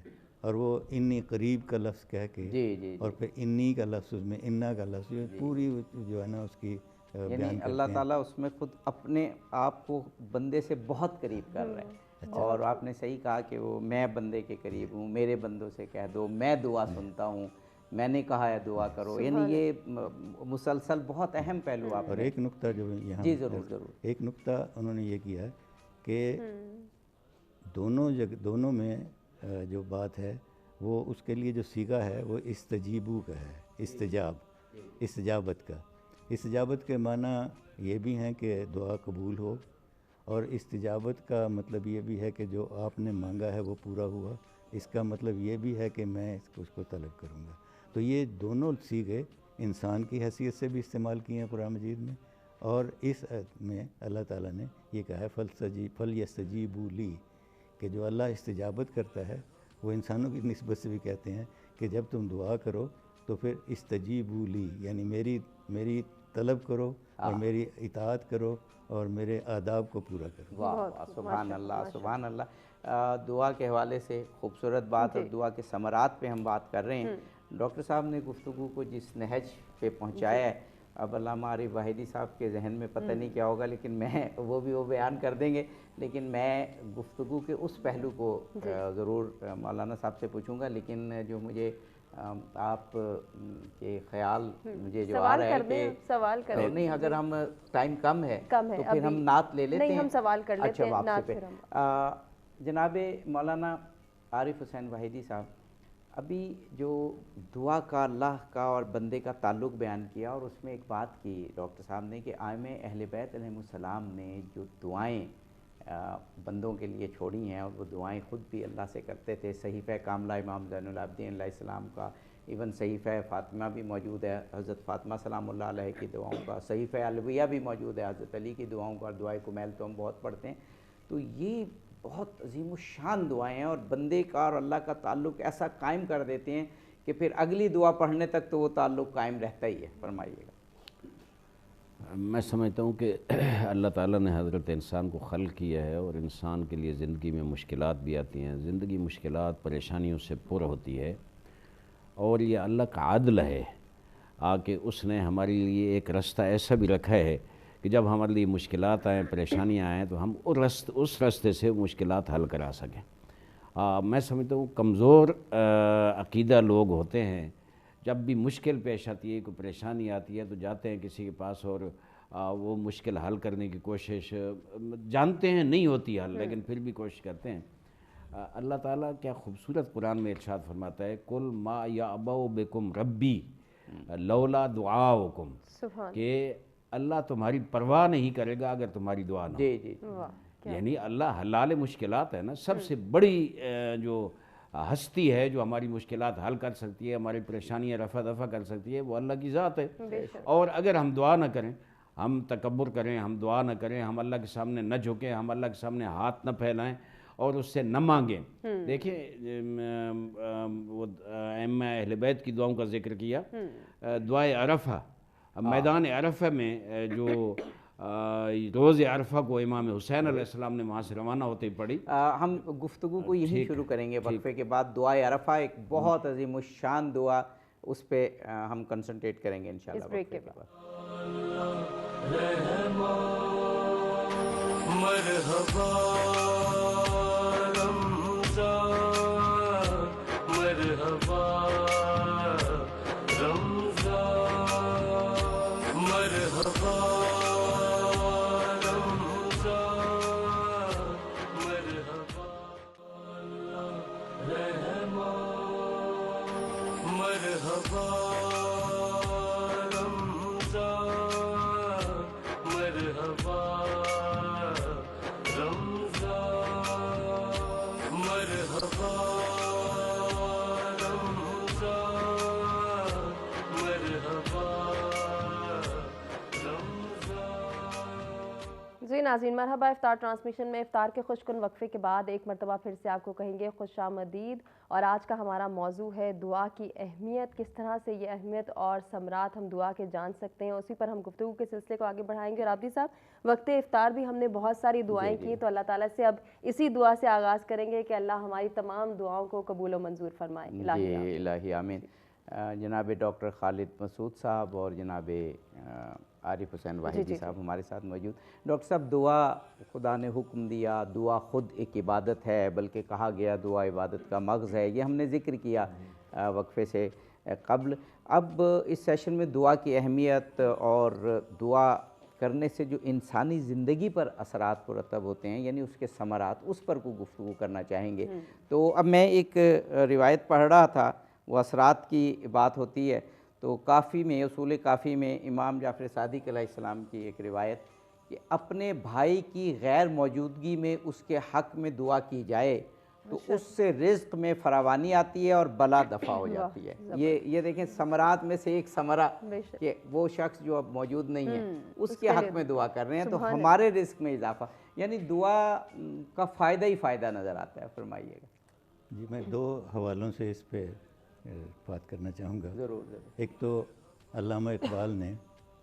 اور وہ انی قریب کا لفظ کہہ کے اور پھر انی کا لفظ اس میں انا کا لفظ پوری جو ہے نا اس کی بیان کرتے ہیں۔ اللہ تعالیٰ اس میں خود اپنے آپ کو بندے سے بہت قریب کر رہے ہیں، اور آپ نے صحیح کہا کہ وہ میں بندے کے قریب ہوں، میرے بندوں سے کہہ دو، میں دعا سنتا ہوں، میں نے کہا ہے دعا کرو، یعنی یہ مسلسل بہت اہم پہلو آپ نے۔ اور ایک نقطہ جو یہاں، جی ضرور، ایک نقطہ انہوں نے یہ کیا کہ دونوں میں جو بات ہے وہ اس کے لیے جو سیگا ہے وہ استجیبو کا ہے، استجابت کا۔ استجابت کے معنی یہ بھی ہیں کہ دعا قبول ہو، اور استجابت کا مطلب یہ بھی ہے کہ جو آپ نے مانگا ہے وہ پورا ہوا، اس کا مطلب یہ بھی ہے کہ میں اس کو طلب کروں گا۔ تو یہ دونوں سیغے انسان کی حیثیت سے بھی استعمال کیے ہیں قرآن مجید میں، اور اس میں اللہ تعالیٰ نے یہ کہا ہے فَلْيَسْتَجِيبُوا لِي، کہ جو اللہ استجابت کرتا ہے وہ انسانوں کی نسبت سے بھی کہتے ہیں کہ جب تم دعا کرو تو پھر استجیبوا لی، یعنی میری طلب کرو اور میری اطاعت کرو اور میرے آداب کو پورا کرو۔ واہ واہ، سبحان اللہ سبحان اللہ۔ دعا کے حوالے سے خوبصورت بات، اور دعا کے ثمرات پہ ہم بات کر رہے ہیں۔ ڈاکٹر صاحب نے گفتگو کو جس نہج پہ پہنچایا ہے، اب علامہ عارف واحدی صاحب کے ذہن میں پتہ نہیں کیا ہوگا، لیکن میں وہ بیان کر دیں گے، لیکن میں گفتگو کے اس پہلو کو ضرور مولانا صاحب سے پوچھوں گا، لیکن جو مجھے آپ کے خیال مجھے جو آ رہا ہے کہ سوال کریں، نہیں اگر ہم ٹائم کم ہے تو پھر ہم نعت لے لیتے ہیں۔ نہیں، ہم سوال کر لیتے ہیں نعت پہ۔ جناب مولانا عارف حسین واحدی صاحب، ابھی جو دعا کا اللہ کا اور بندے کا تعلق بیان کیا، اور اس میں ایک بات کی ڈاکٹر صاحب نے کہ ائمہ اہل بیت علیہ السلام نے جو دعائیں بندوں کے لیے چھوڑی ہیں، اور وہ دعائیں خود بھی اللہ سے کرتے تھے۔ صحیفہ کاملہ امام زین العابدین علیہ السلام کا، ایون صحیفہ فاطمہ بھی موجود ہے حضرت فاطمہ سلام اللہ علیہ کی دعاؤں کا، صحیفہ علویہ بھی موجود ہے حضرت علی کی دعاؤں کا، اور دعائے کمیل تو ہم بہت پڑھتے ہیں۔ تو یہ بہت عظیم الشان دعائیں ہیں، اور بندے کا اور اللہ کا تعلق ایسا قائم کر دیتے ہیں کہ پھر اگلی دعا پڑھنے تک تو وہ تعلق قائم رہتا ہی ہے۔ فرمائیے گا۔ میں سمجھتا ہوں کہ اللہ تعالیٰ نے حضرت انسان کو خلق کیا ہے، اور انسان کے لیے زندگی میں مشکلات بھی آتی ہیں، زندگی مشکلات پریشانیوں سے پر ہوتی ہے، اور یہ اللہ کا عدل ہے کہ اس نے ہمارے لیے ایک رستہ ایسا بھی رکھا ہے کہ جب ہمارے لیے مشکلات آئیں، پریشانیاں آئیں، تو ہم اس رستے سے مشکلات حل کرا سکیں۔ میں سمجھتا ہوں کمزور عقیدہ لوگ ہوتے ہیں، جب بھی مشکل پیش آتی ہے، کوئی پریشانی آتی ہے، تو جاتے ہیں کسی کے پاس، اور وہ مشکل حل کرنے کی کوشش جانتے ہیں نہیں ہوتی حل، لیکن پھر بھی کوشش کرتے ہیں۔ اللہ تعالیٰ کیا خوبصورت قرآن میں ارشاد فرماتا ہے، قُلْ مَا يَعْبَأُ بِكُمْ رَبِّي لَوْلَا دُعَاؤُكُمْ، کہ اللہ تمہاری پرواہ نہیں کرے گا اگر تمہاری دعا نہ ہو۔ جی جی، یعنی اللہ حلال مشکلات ہے نا، سب سے بڑی جو ہستی ہے جو ہماری مشکلات حل کر سکتی ہے، ہماری پریشانیاں رفع دفع کر سکتی ہے، وہ اللہ کی ذات ہے۔ اور اگر ہم دعا نہ کریں، ہم تکبر کریں، ہم دعا نہ کریں، ہم اللہ کے سامنے نہ جھکیں، ہم اللہ کے سامنے ہاتھ نہ پھیلائیں اور اس سے نہ مانگیں۔ دیکھیں وہ ائمہ اہل بیت کی دعاؤں کا ذکر کیا، دعائے عرفہ، میدان عرفہ میں جو روز عرفہ کو امام حسین علیہ السلام نے وہاں سے روانہ ہوتے ہی پڑھی۔ ہم گفتگو کو یہی شروع کریں گے وقفے کے بعد۔ دعائے عرفہ ایک بہت عظیم الشان دعا، اس پہ ہم کنسنٹریٹ کریں گے انشاءاللہ وقفے کے بعد۔ مرحبا رمضان، مرحبا رمضان، مرحبا مرحبا رمضان، مرحبا رمضان، مرحبا رمضان، مرحبا رمضان۔ جی ناظرین، مرحبا افطار ٹرانسمیشن میں افطار کے خوش کن وقفے کے بعد ایک مرتبہ پھر سے آپ کو کہیں گے خوش آمدید، اور آج کا ہمارا موضوع ہے دعا کی اہمیت، کس طرح سے یہ اہمیت اور ثمرات ہم دعا کے جان سکتے ہیں، اسی پر ہم گفتگو کے سلسلے کو آگے بڑھائیں گے۔ اور عابدی صاحب، وقت افطار بھی ہم نے بہت ساری دعائیں کی، تو اللہ تعالیٰ سے اب اسی دعا سے آغاز کریں گے کہ اللہ ہماری تمام دعاؤں کو قبول و منظور فرمائے۔ جی الہی آمین۔ جناب ڈاکٹر خالد مسعود صاحب اور جناب عارف حسین واحدی صاحب ہمارے ساتھ موجود۔ ڈاکٹر صاحب، دعا خدا نے حکم دیا، دعا خود ایک عبادت ہے، بلکہ کہا گیا دعا عبادت کا مغز ہے، یہ ہم نے ذکر کیا وقفے سے قبل۔ اب اس سیشن میں دعا کی اہمیت اور دعا کرنے سے جو انسانی زندگی پر اثرات مرتب ہوتے ہیں، یعنی اس کے ثمرات، اس پر کو گفتگو کرنا چاہیں گے۔ تو اب میں ایک روایت پڑھ رہا تھا، وہ اثرات کی بات ہوتی ہے، تو کافی میں، اصول کافی میں امام جعفر صادق علیہ السلام کی ایک روایت کہ اپنے بھائی کی غیر موجودگی میں اس کے حق میں دعا کی جائے تو اس سے رزق میں فراوانی آتی ہے اور بلا دفع ہو جاتی ہے۔ یہ دیکھیں ثمرات میں سے ایک ثمرہ کہ وہ شخص جو اب موجود نہیں ہے اس کے حق میں دعا کر رہے ہیں تو ہمارے رزق میں اضافہ، یعنی دعا کا فائدہ ہی فائدہ نظر آتا ہے۔ فرمائیے گا جی، میں 2 حوالوں سے اس پہ بات کرنا چاہوں گا۔ ضرور ضرور۔ ایک تو علامہ اقبال نے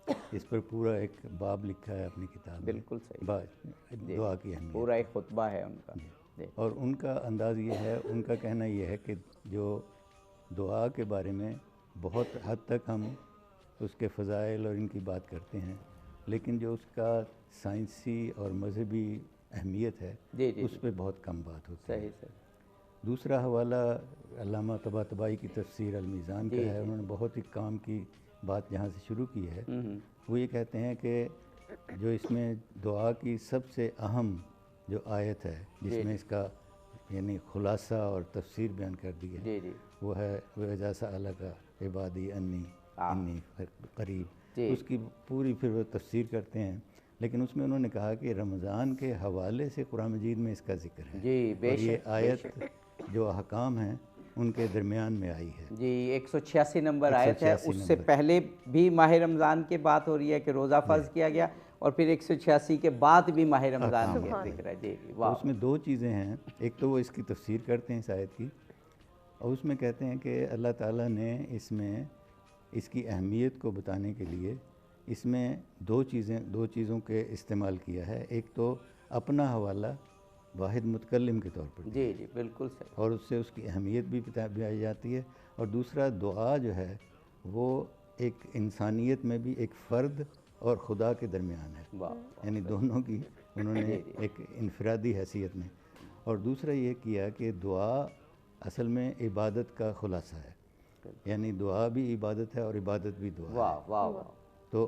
اس پر پورا ایک باب لکھا ہے اپنی کتاب میں، بالکل صحیح، دعا کی اہمیت، پورا ایک خطبہ ہے ان کا۔ اور ان کا انداز یہ ہے، ان کا کہنا یہ ہے کہ جو دعا کے بارے میں بہت حد تک ہم اس کے فضائل اور ان کی بات کرتے ہیں، لیکن جو اس کا سائنسی اور مذہبی اہمیت ہے اس پہ بہت کم بات ہوتی ہے۔ صحیح صحیح۔ دوسرا حوالہ علامہ طباطبائی کی تفسیر المیزان کا ہے، انہوں نے بہت ہی کام کی بات جہاں سے شروع کی ہے۔ وہ یہ کہتے ہیں کہ جو اس میں دعا کی سب سے اہم جو آیت ہے جس میں اس کا یعنی خلاصہ اور تفسیر بیان کر دی ہے وہ ہے وَإِذَا سَأَلَكَ عِبَادِي أَنِّي قریب، اس کی پوری پھر وہ تفسیر کرتے ہیں، لیکن اس میں انہوں نے کہا کہ رمضان کے حوالے سے قرآن مجید میں اس کا ذکر ہے، اور یہ آیت جو احکام ہیں ان کے درمیان میں آئی ہے۔ جی 186 نمبر آیت ہے، اس سے پہلے بھی ماہ رمضان کی بات ہو رہی ہے کہ روزہ فرض کیا گیا، اور پھر 186 کے بعد بھی ماہ رمضان کا ذکر ہے۔ جی اس میں 2 چیزیں ہیں، ایک تو وہ اس کی تفسیر کرتے ہیں اس آیت کی، اور اس میں کہتے ہیں کہ اللہ تعالیٰ نے اس میں اس کی اہمیت کو بتانے کے لیے اس میں 2 چیزوں کے استعمال کیا ہے۔ ایک تو اپنا حوالہ واحد متکلم کے طور پر، جی جی بالکل صحیح، اور اس سے اس کی اہمیت بھی بتائی جاتی ہے، اور دوسرا دعا جو ہے وہ ایک انسانیت میں بھی ایک فرد اور خدا کے درمیان ہے، یعنی دونوں کی انہوں نے ایک انفرادی حیثیت میں، اور دوسرا یہ کیا کہ دعا اصل میں عبادت کا خلاصہ ہے، یعنی دعا بھی عبادت ہے اور عبادت بھی دعا ہے۔ واہ واہ واہ۔ تو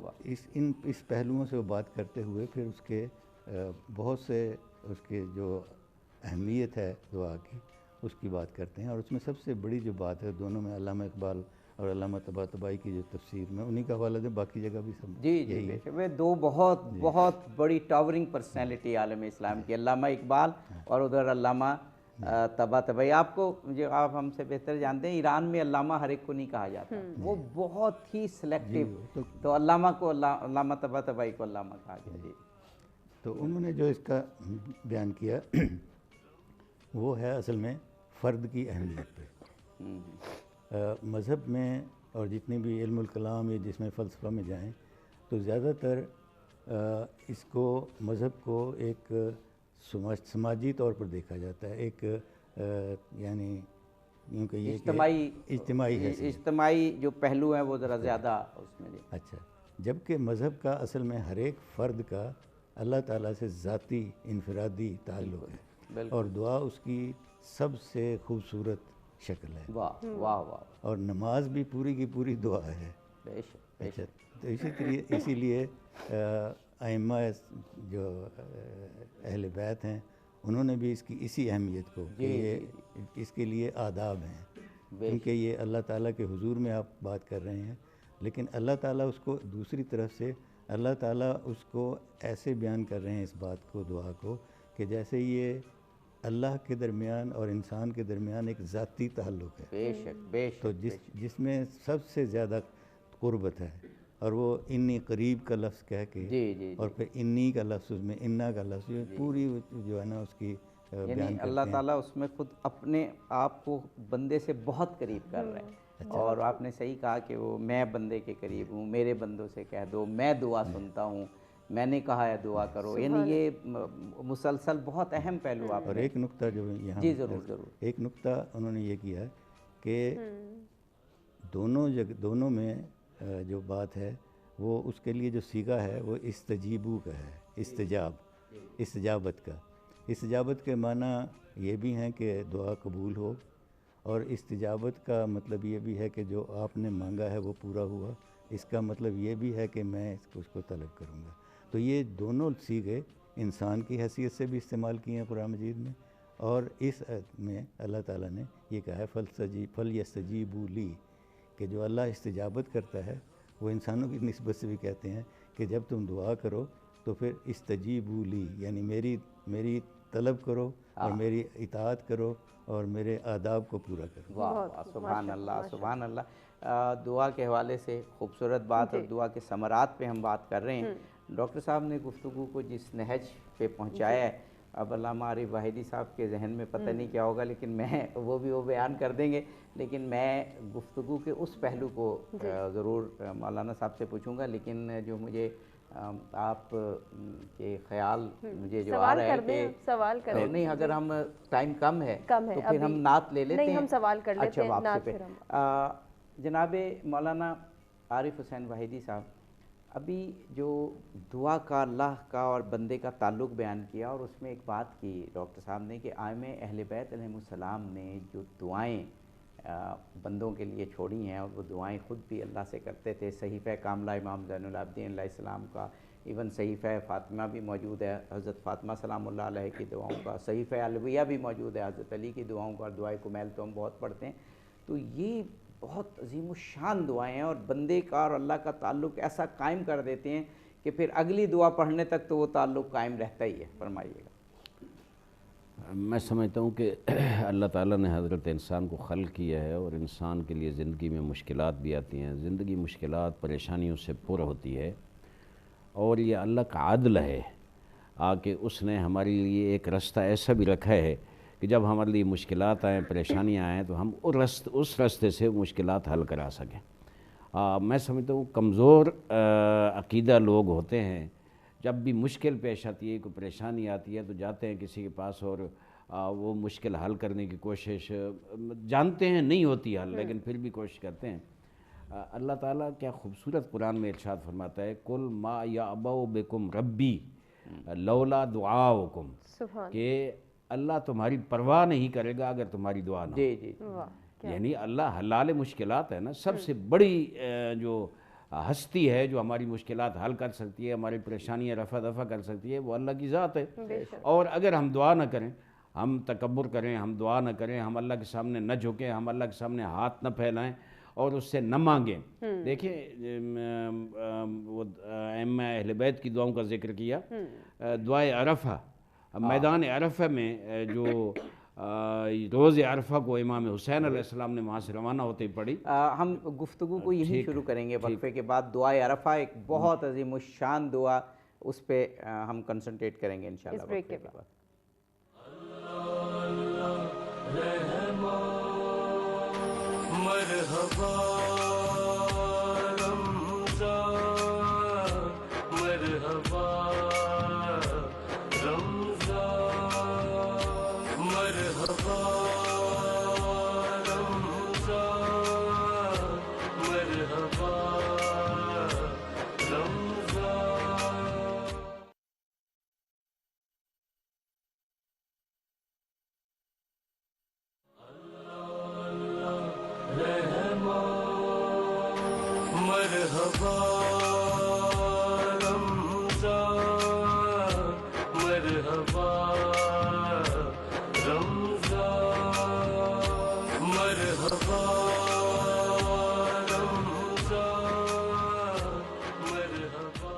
اس پہلوؤں سے وہ بات کرتے ہوئے پھر اس کے بہت سے اس کے جو اہمیت ہے دعا کی اس کی بات کرتے ہیں، اور اس میں سب سے بڑی جو بات ہے دونوں میں علامہ اقبال اور علامہ طباطبائی کی جو تفسیر میں انہی کا حوالہ دیں، باقی جگہ بھی سب جی جی وہ 2 بہت بڑی ٹاورنگ پرسنالٹی عالم اسلام کی، علامہ اقبال اور ادھر علامہ طباطبائی۔ آپ کو جو آپ ہم سے بہتر جانتے ہیں ایران میں علامہ ہر ایک کو نہیں کہا جاتا، وہ بہت ہی سلیکٹیو، تو علامہ کو علامہ طباطبائی کو علامہ کہا گیا۔ جی تو انہوں نے جو اس کا بیان کیا وہ ہے اصل میں فرد کی اہمیت پہ۔ مذہب میں اور جتنی بھی علم الکلام یا جس میں فلسفہ میں جائیں تو زیادہ تر اس کو مذہب کو ایک سماجی طور پر دیکھا جاتا ہے، ایک یعنی یوں کہ یہ اجتماعی جو پہلو ہیں وہ ذرا زیادہ اس میں۔ اچھا، جبکہ مذہب کا اصل میں ہر ایک فرد کا اللہ تعالیٰ سے ذاتی انفرادی تعلق ہے، اور دعا اس کی سب سے خوبصورت شکل ہے۔ واہ واہ واہ۔ اور نماز بھی پوری کی پوری دعا ہے۔ اچھا، تو اسی لیے ائمہ جو اہل بیت ہیں انہوں نے بھی اس کی اسی اہمیت کو کہ یہ اس کے لیے آداب ہیں، کیونکہ یہ اللہ تعالیٰ کے حضور میں آپ بات کر رہے ہیں، لیکن اللہ تعالیٰ اس کو دوسری طرف سے اللہ تعالیٰ اس کو ایسے بیان کر رہے ہیں اس بات کو، دعا کو، کہ جیسے یہ اللہ کے درمیان اور انسان کے درمیان ایک ذاتی تعلق ہے، بے شک بے شک، تو جس میں سب سے زیادہ قربت ہے، اور وہ انی قریب کا لفظ کہہ کے اور پھر انی کا لفظ اس میں انا کا لفظ پوری جو ہے نا اس کی بیان کرتے ہیں، یعنی اللہ تعالیٰ اس میں خود اپنے آپ کو بندے سے بہت قریب کر رہے ہیں، اور آپ نے صحیح کہا کہ وہ میں بندے کے قریب ہوں، میرے بندوں سے کہہ دو میں دعا سنتا ہوں، میں نے کہا ہے دعا کرو، یعنی یہ مسلسل بہت اہم پہلو آپ نے۔ اور ایک نقطہ جو یہاں جی ضرور ضرور، ایک نقطہ انہوں نے یہ کیا کہ دونوں میں جو بات ہے وہ اس کے لیے جو صیغہ ہے وہ استجیبو کا ہے، استجابت کا۔ استجابت کے معنی یہ بھی ہیں کہ دعا قبول ہو، اور استجابت کا مطلب یہ بھی ہے کہ جو آپ نے مانگا ہے وہ پورا ہوا، اس کا مطلب یہ بھی ہے کہ میں اس کو طلب کروں گا۔ تو یہ دونوں صیغے انسان کی حیثیت سے بھی استعمال کیے ہیں قرآن مجید میں، اور اس آیت میں اللہ تعالیٰ نے یہ کہا ہے فَلْيَسْتَجِيبُوا لِي، کہ جو اللہ استجابت کرتا ہے وہ انسانوں کی نسبت سے بھی کہتے ہیں کہ جب تم دعا کرو تو پھر استجیبوا لی، یعنی میری طلب کرو اور میری اطاعت کرو اور میرے آداب کو پورا کرو۔ واہ سبحان اللہ سبحان اللہ۔ دعا کے حوالے سے خوبصورت بات اور دعا کے ثمرات پہ ہم بات کر رہے ہیں۔ ڈاکٹر صاحب نے گفتگو کو جس نہج پہ پہنچایا ہے، اب علامہ عارف واحدی صاحب کے ذہن میں پتہ نہیں کیا ہوگا، لیکن میں وہ بیان کر دیں گے، لیکن میں گفتگو کے اس پہلو کو ضرور مولانا صاحب سے پوچھوں گا، لیکن جو مجھے آپ کے خیال مجھے جو آ رہا ہے کہ سوال کریں، نہیں اگر ہم ٹائم کم ہے تو پھر ہم نعت لے لیتے ہیں، نہیں ہم سوال کر لیتے ہیں نعت پہ۔ جناب مولانا عارف حسین واحدی صاحب، ابھی جو دعا کا اللہ کا اور بندے کا تعلق بیان کیا، اور اس میں ایک بات کی ڈاکٹر صاحب نے کہ ائمہ اہل بیت علیہم السلام نے جو دعائیں بندوں کے لیے چھوڑی ہیں، اور وہ دعائیں خود بھی اللہ سے کرتے تھے، صحیفہ کاملہ امام زین العابدین علیہ السلام کا، ایون صحیفہ فاطمہ بھی موجود ہے حضرت فاطمہ سلام اللہ علیہ کی دعاؤں کا، صحیفہ علویہ بھی موجود ہے حضرت علی کی دعاؤں کا، اور دعائے کمیل تو ہم بہت پڑھتے ہیں۔ تو یہ بہت عظیم الشان دعائیں ہیں، اور بندے کا اور اللہ کا تعلق ایسا قائم کر دیتے ہیں کہ پھر اگلی دعا پڑھنے تک تو وہ تعلق قائم رہتا ہی ہے۔ فرمائیے گا۔ میں سمجھتا ہوں کہ اللہ تعالیٰ نے حضرت انسان کو خلق کیا ہے، اور انسان کے لیے زندگی میں مشکلات بھی آتی ہیں، زندگی مشکلات پریشانیوں سے پر ہوتی ہے، اور یہ اللہ کا عدل ہے کہ اس نے ہمارے لیے ایک رستہ ایسا بھی رکھا ہے کہ جب ہمارے لیے مشکلات آئیں، پریشانیاں آئیں، تو ہم اس رستے سے مشکلات حل کرا سکیں۔ میں سمجھتا ہوں کمزور عقیدہ لوگ ہوتے ہیں، جب بھی مشکل پیش آتی ہے، کوئی پریشانی آتی ہے، تو جاتے ہیں کسی کے پاس، اور وہ مشکل حل کرنے کی کوشش جانتے ہیں نہیں ہوتی حل، لیکن پھر بھی کوشش کرتے ہیں۔ اللہ تعالیٰ کیا خوبصورت قرآن میں ارشاد فرماتا ہے، قُلْ مَا يَعْبَؤُ بِكُمْ رَبِّي لَوْلَا دُعَاؤُكُمْ، کہ اللہ تمہاری پرواہ نہیں کرے گا اگر تمہاری دعا نہ ہو۔ جی جی، یعنی اللہ حلال مشکلات ہے نا، سب سے بڑی جو ہستی ہے جو ہماری مشکلات حل کر سکتی ہے، ہماری پریشانیاں رفع دفع کر سکتی ہے، وہ اللہ کی ذات ہے۔ اور اگر ہم دعا نہ کریں، ہم تکبر کریں، ہم دعا نہ کریں، ہم اللہ کے سامنے نہ جھکیں، ہم اللہ کے سامنے ہاتھ نہ پھیلائیں اور اس سے نہ مانگیں۔ دیکھیں وہ ائمہ اہل بیت کی دعاؤں کا ذکر کیا، دعائے عرفہ، میدان عرفہ میں جو روز عرفہ کو امام حسین علیہ السلام نے وہاں سے روانہ ہوتے ہی پڑھی۔ ہم گفتگو کو یہی شروع کریں گے وقفے کے بعد۔ دعائے عرفہ ایک بہت عظیم الشان دعا، اس پہ ہم کنسنٹریٹ کریں گے انشاءاللہ وقفے کے بعد۔ مرحبا رمضان، مرحبا رمضان، مرحبا رمضان، مرحبا رمضان۔ مرحبا رمضان، مرحبا رمضان، مرحبا رمضان، مرحبا۔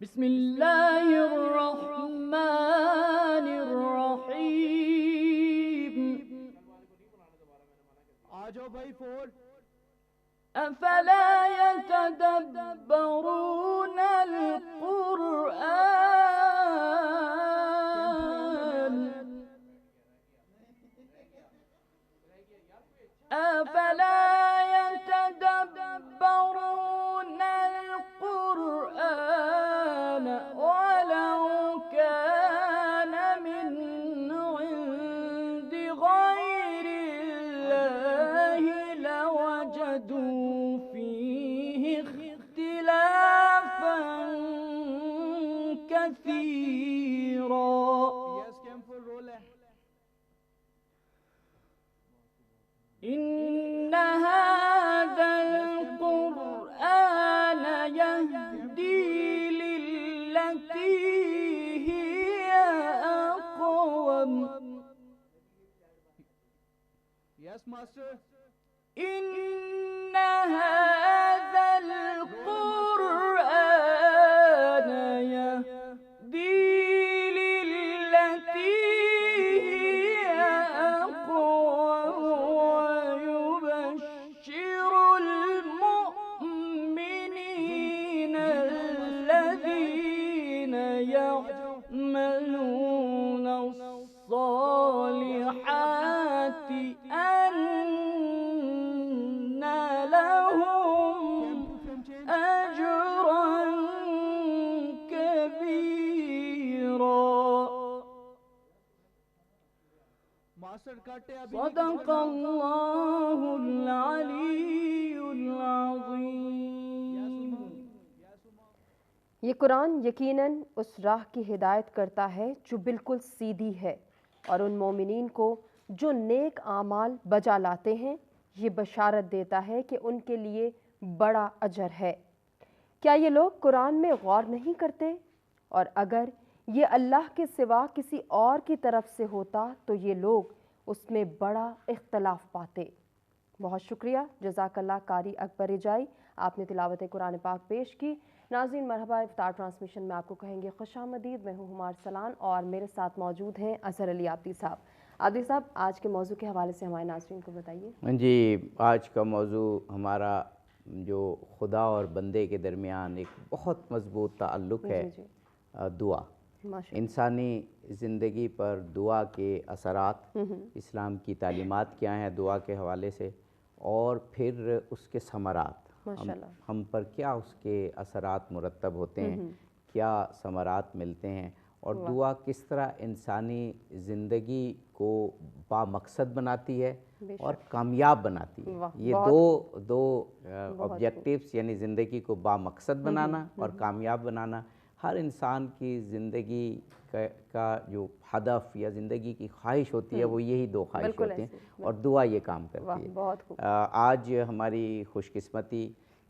بسم اللہ الرحمن الرحیم۔ آجو بھائی فور۔ افلا يتدبرون القرآن، افلا يتدبرون القرآن ولو كان من عند غير الله لوجدوا فيه اختلافا كثيرا۔ إن Yes, master. إن هذا القرآن يهدي للتي هي أقوم ويبشر المؤمنين الذين يعملون الصالحات أن لهم أجرا كبيرا. Master katte abhi. صدق الله العلي العظيم. یہ قرآن یقیناً اس راہ کی ہدایت کرتا ہے جو بالکل سیدھی ہے، اور ان مومنین کو جو نیک اعمال بجا لاتے ہیں یہ بشارت دیتا ہے کہ ان کے لیے بڑا اجر ہے۔ کیا یہ لوگ قرآن میں غور نہیں کرتے؟ اور اگر یہ اللہ کے سوا کسی اور کی طرف سے ہوتا تو یہ لوگ اس میں بڑا اختلاف پاتے۔ بہت شکریہ، جزاک اللہ قاری اکبر رجائی، آپ نے تلاوت قرآن پاک پیش کی۔ ناظرین مرحبا، افطار ٹرانسمیشن میں آپ کو کہیں گے خوش آمدید۔ میں ہوں ہمار سلان اور میرے ساتھ موجود ہیں اظہر علی عابدی صاحب۔ عابدی صاحب، آج کے موضوع کے حوالے سے ہمارے ناظرین کو بتائیے۔ جی، آج کا موضوع ہمارا جو خدا اور بندے کے درمیان ایک بہت مضبوط تعلق ہے، دعا۔ انسانی زندگی پر دعا کے اثرات، اسلام کی تعلیمات کیا ہیں دعا کے حوالے سے، اور پھر اس کے ثمرات، ہم پر کیا اس کے اثرات مرتب ہوتے ہیں، کیا ثمرات ملتے ہیں، اور دعا کس طرح انسانی زندگی کو بامقصد بناتی ہے اور کامیاب بناتی ہے۔ یہ دو آبجیکٹیوز، یعنی زندگی کو بامقصد بنانا اور کامیاب بنانا، ہر انسان کی زندگی کا جو ہدف یا زندگی کی خواہش ہوتی ہے وہ یہی دو خواہش ہوتی ہیں، اور دعا یہ کام کرتی ہے۔ آج ہماری خوش قسمتی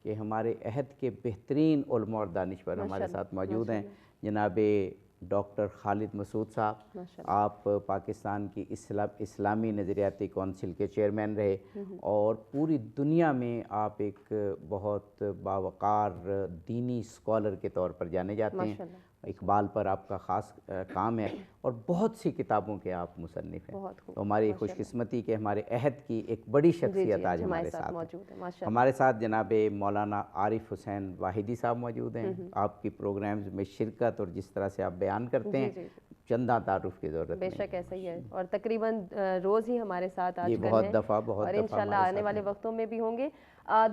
کہ ہمارے عہد کے بہترین علماء اور دانشور ہمارے ساتھ موجود ہیں۔ جناب ڈاکٹر خالد مسعود صاحب، آپ پاکستان کی اسلامی نظریاتی کونسل کے چیئرمین رہے، اور پوری دنیا میں آپ ایک بہت باوقار دینی اسکالر کے طور پر جانے جاتے ہیں۔ اقبال پر آپ کا خاص کام ہے، اور بہت سی کتابوں کے آپ مصنف ہیں۔ تو ہماری خوش قسمتی کہ ہمارے عہد کی ایک بڑی شخصیت آج ہمارے ساتھ ہے۔ ہمارے ساتھ جناب مولانا عارف حسین واحدی صاحب موجود ہیں۔ آپ کی پروگرامز میں شرکت اور جس طرح سے آپ بیان کرتے ہیں، چندہ تعارف کی ضرورت بے شک ایسا ہی ہے، اور تقریباً روز ہی ہمارے ساتھ آج کل ہیں، بہت دفعہ اور انشاءاللہ آنے والے وقتوں میں بھی ہوں گے۔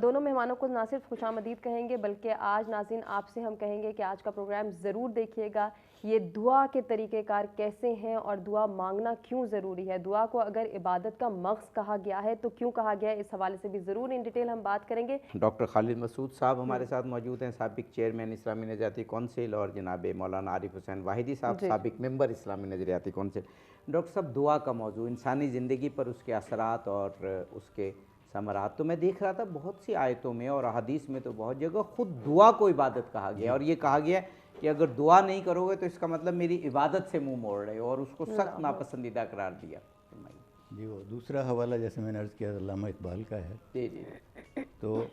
دونوں مہمانوں کو نہ صرف خوش آمدید کہیں گے، بلکہ آج ناظرین آپ سے ہم کہیں گے کہ آج کا پروگرام ضرور دیکھیے گا۔ یہ دعا کے طریقہ کار کیسے ہیں اور دعا مانگنا کیوں ضروری ہے، دعا کو اگر عبادت کا مغز کہا گیا ہے تو کیوں کہا گیا ہے، اس حوالے سے بھی ضرور ان ڈیٹیل ہم بات کریں گے۔ ڈاکٹر خالد مسعود صاحب ہمارے ساتھ موجود ہیں، سابق چیئرمین اسلامی نظریاتی کونسل، اور جناب مولانا عارف حسین واحدی صاحب، سابق ممبر اسلامی نظریاتی کونسل۔ ڈاکٹر صاحب، دعا کا موضوع، انسانی زندگی پر اس کے اثرات اور اس کے ثمرات، تو میں دیکھ رہا تھا بہت سی آیتوں میں اور احادیث میں تو بہت جگہ خود دعا کو عبادت کہا گیا، اور یہ کہا گیا کہ اگر دعا نہیں کرو گے تو اس کا مطلب میری عبادت سے منہ موڑ رہے ہو، اور اس کو سخت ناپسندیدہ قرار دیا۔ جی، وہ دوسرا حوالہ جیسے میں نے عرض کیا علامہ اقبال کا ہے، جی تو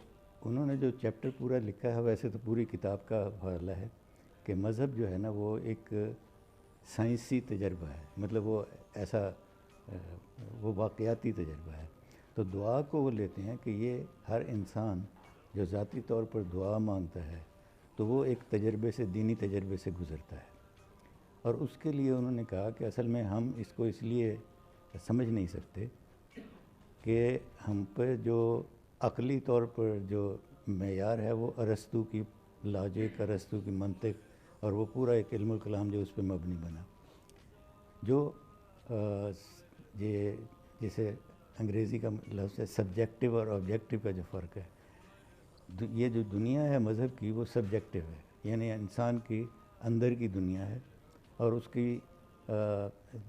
انہوں نے جو چیپٹر پورا لکھا ہے، ویسے تو پوری کتاب کا حوالہ ہے کہ مذہب جو ہے نا وہ ایک سائنسی تجربہ ہے، مطلب وہ ایسا وہ واقعاتی تجربہ ہے۔ تو دعا کو وہ لیتے ہیں کہ یہ ہر انسان جو ذاتی طور پر دعا مانگتا ہے تو وہ ایک تجربے سے، دینی تجربے سے گزرتا ہے، اور اس کے لیے انہوں نے کہا کہ اصل میں ہم اس کو اس لیے سمجھ نہیں سکتے کہ ہم پہ جو عقلی طور پر جو معیار ہے وہ ارسطو کی لاجک، ارسطو کی منطق، اور وہ پورا ایک علم الکلام جو اس پہ مبنی بنا، جو یہ جسے انگریزی کا لفظ ہے سبجیکٹیو اور آبجیکٹیو کا جو فرق ہے، یہ جو دنیا ہے مذہب کی وہ سبجیکٹیو ہے، یعنی انسان کی اندر کی دنیا ہے، اور اس کی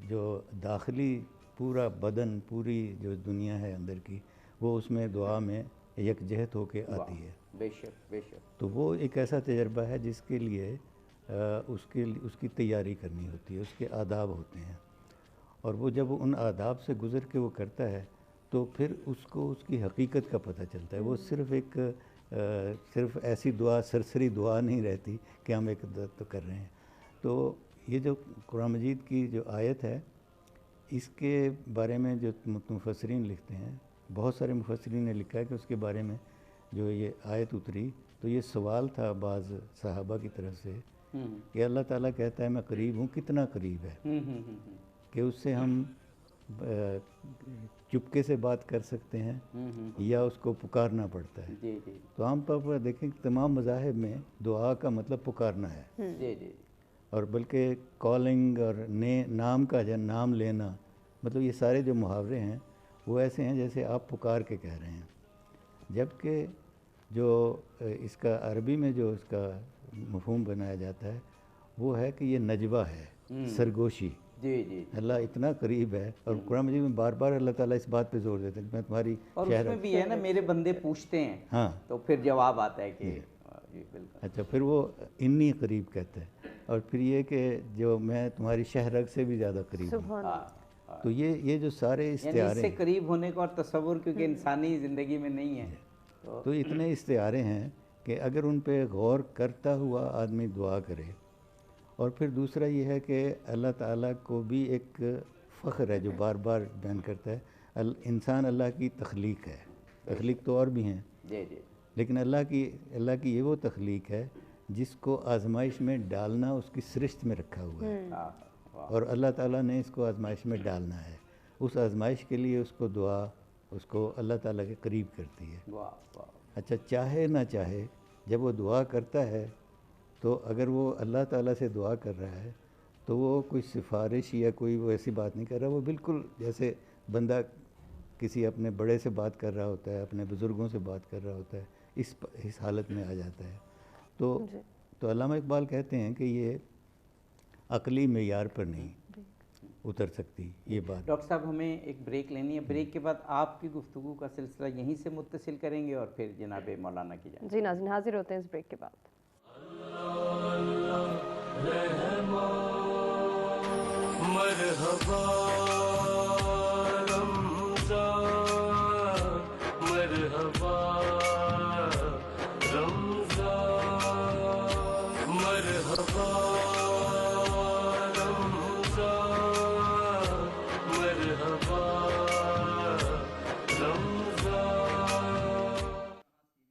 جو داخلی پورا بدن، پوری جو دنیا ہے اندر کی، وہ اس میں دعا میں یکجہت ہو کے آتی ہے۔ بے شک بے شک۔ تو وہ ایک ایسا تجربہ ہے جس کے لیے اس کی تیاری کرنی ہوتی ہے، اس کے آداب ہوتے ہیں، اور وہ جب ان آداب سے گزر کے وہ کرتا ہے تو پھر اس کو اس کی حقیقت کا پتہ چلتا ہے. وہ صرف ایسی دعا سرسری دعا نہیں رہتی کہ ہم ایک تو کر رہے ہیں. تو یہ جو قرآن مجید کی جو آیت ہے اس کے بارے میں جو مفسرین لکھتے ہیں, بہت سارے مفسرین نے لکھا ہے کہ اس کے بارے میں جو یہ آیت اتری تو یہ سوال تھا بعض صحابہ کی طرف سے کہ اللہ تعالیٰ کہتا ہے میں قریب ہوں, کتنا قریب ہے کہ اس سے ہم چپکے سے بات کر سکتے ہیں یا اس کو پکارنا پڑتا ہے. تو عام طور پر دیکھیں کہ تمام مذاہب میں دعا کا مطلب پکارنا ہے, اور بلکہ کالنگ اور نام کا نام لینا, مطلب یہ سارے جو محاورے ہیں وہ ایسے ہیں جیسے آپ پکار کے کہہ رہے ہیں. جبکہ جو اس کا عربی میں جو اس کا مفہوم بنایا جاتا ہے وہ ہے کہ یہ نجوہ ہے, سرگوشی. اللہ اتنا قریب ہے, اور قرآن مجید میں بار بار اللہ تعالیٰ اس بات پہ زور دیتے ہیں کہ میں تمہاری اور اس میں بھی ہے نا میرے بندے پوچھتے ہیں, ہاں تو پھر جواب آتا ہے کہ اچھا, پھر وہ انی قریب کہتے ہیں, اور پھر یہ کہ جو میں تمہاری شہرگ سے بھی زیادہ قریب ہوں. تو یہ جو سارے استعارے اس سے قریب ہونے کا اور تصور کیونکہ انسانی زندگی میں نہیں ہے, تو اتنے استعارے ہیں کہ اگر ان پہ غور کرتا ہوا آدمی دعا کرے. اور پھر دوسرا یہ ہے کہ اللہ تعالیٰ کو بھی ایک فخر ہے جو بار بار بیان کرتا ہے, انسان اللہ کی تخلیق ہے, تخلیق تو اور بھی ہیں لیکن اللہ کی یہ وہ تخلیق ہے جس کو آزمائش میں ڈالنا اس کی سرشت میں رکھا ہوا ہے, اور اللہ تعالیٰ نے اس کو آزمائش میں ڈالنا ہے. اس آزمائش کے لیے اس کو دعا اس کو اللہ تعالیٰ کے قریب کرتی ہے. اچھا, چاہے نہ چاہے جب وہ دعا کرتا ہے تو اگر وہ اللہ تعالیٰ سے دعا کر رہا ہے تو وہ کوئی سفارش یا کوئی وہ ایسی بات نہیں کر رہا, وہ بالکل جیسے بندہ کسی اپنے بڑے سے بات کر رہا ہوتا ہے, اپنے بزرگوں سے بات کر رہا ہوتا ہے, اس حالت میں آ جاتا ہے. تو علامہ اقبال کہتے ہیں کہ یہ عقلی معیار پر نہیں اتر سکتی یہ بات. ڈاکٹر صاحب ہمیں ایک بریک لینی ہے, بریک کے بعد آپ کی گفتگو کا سلسلہ یہیں سے متصل کریں گے اور پھر جناب مولانا کی جانب. جی ناظرین, حاضر ہوتے ہیں اس بریک کے بعد. مرحبا رمضان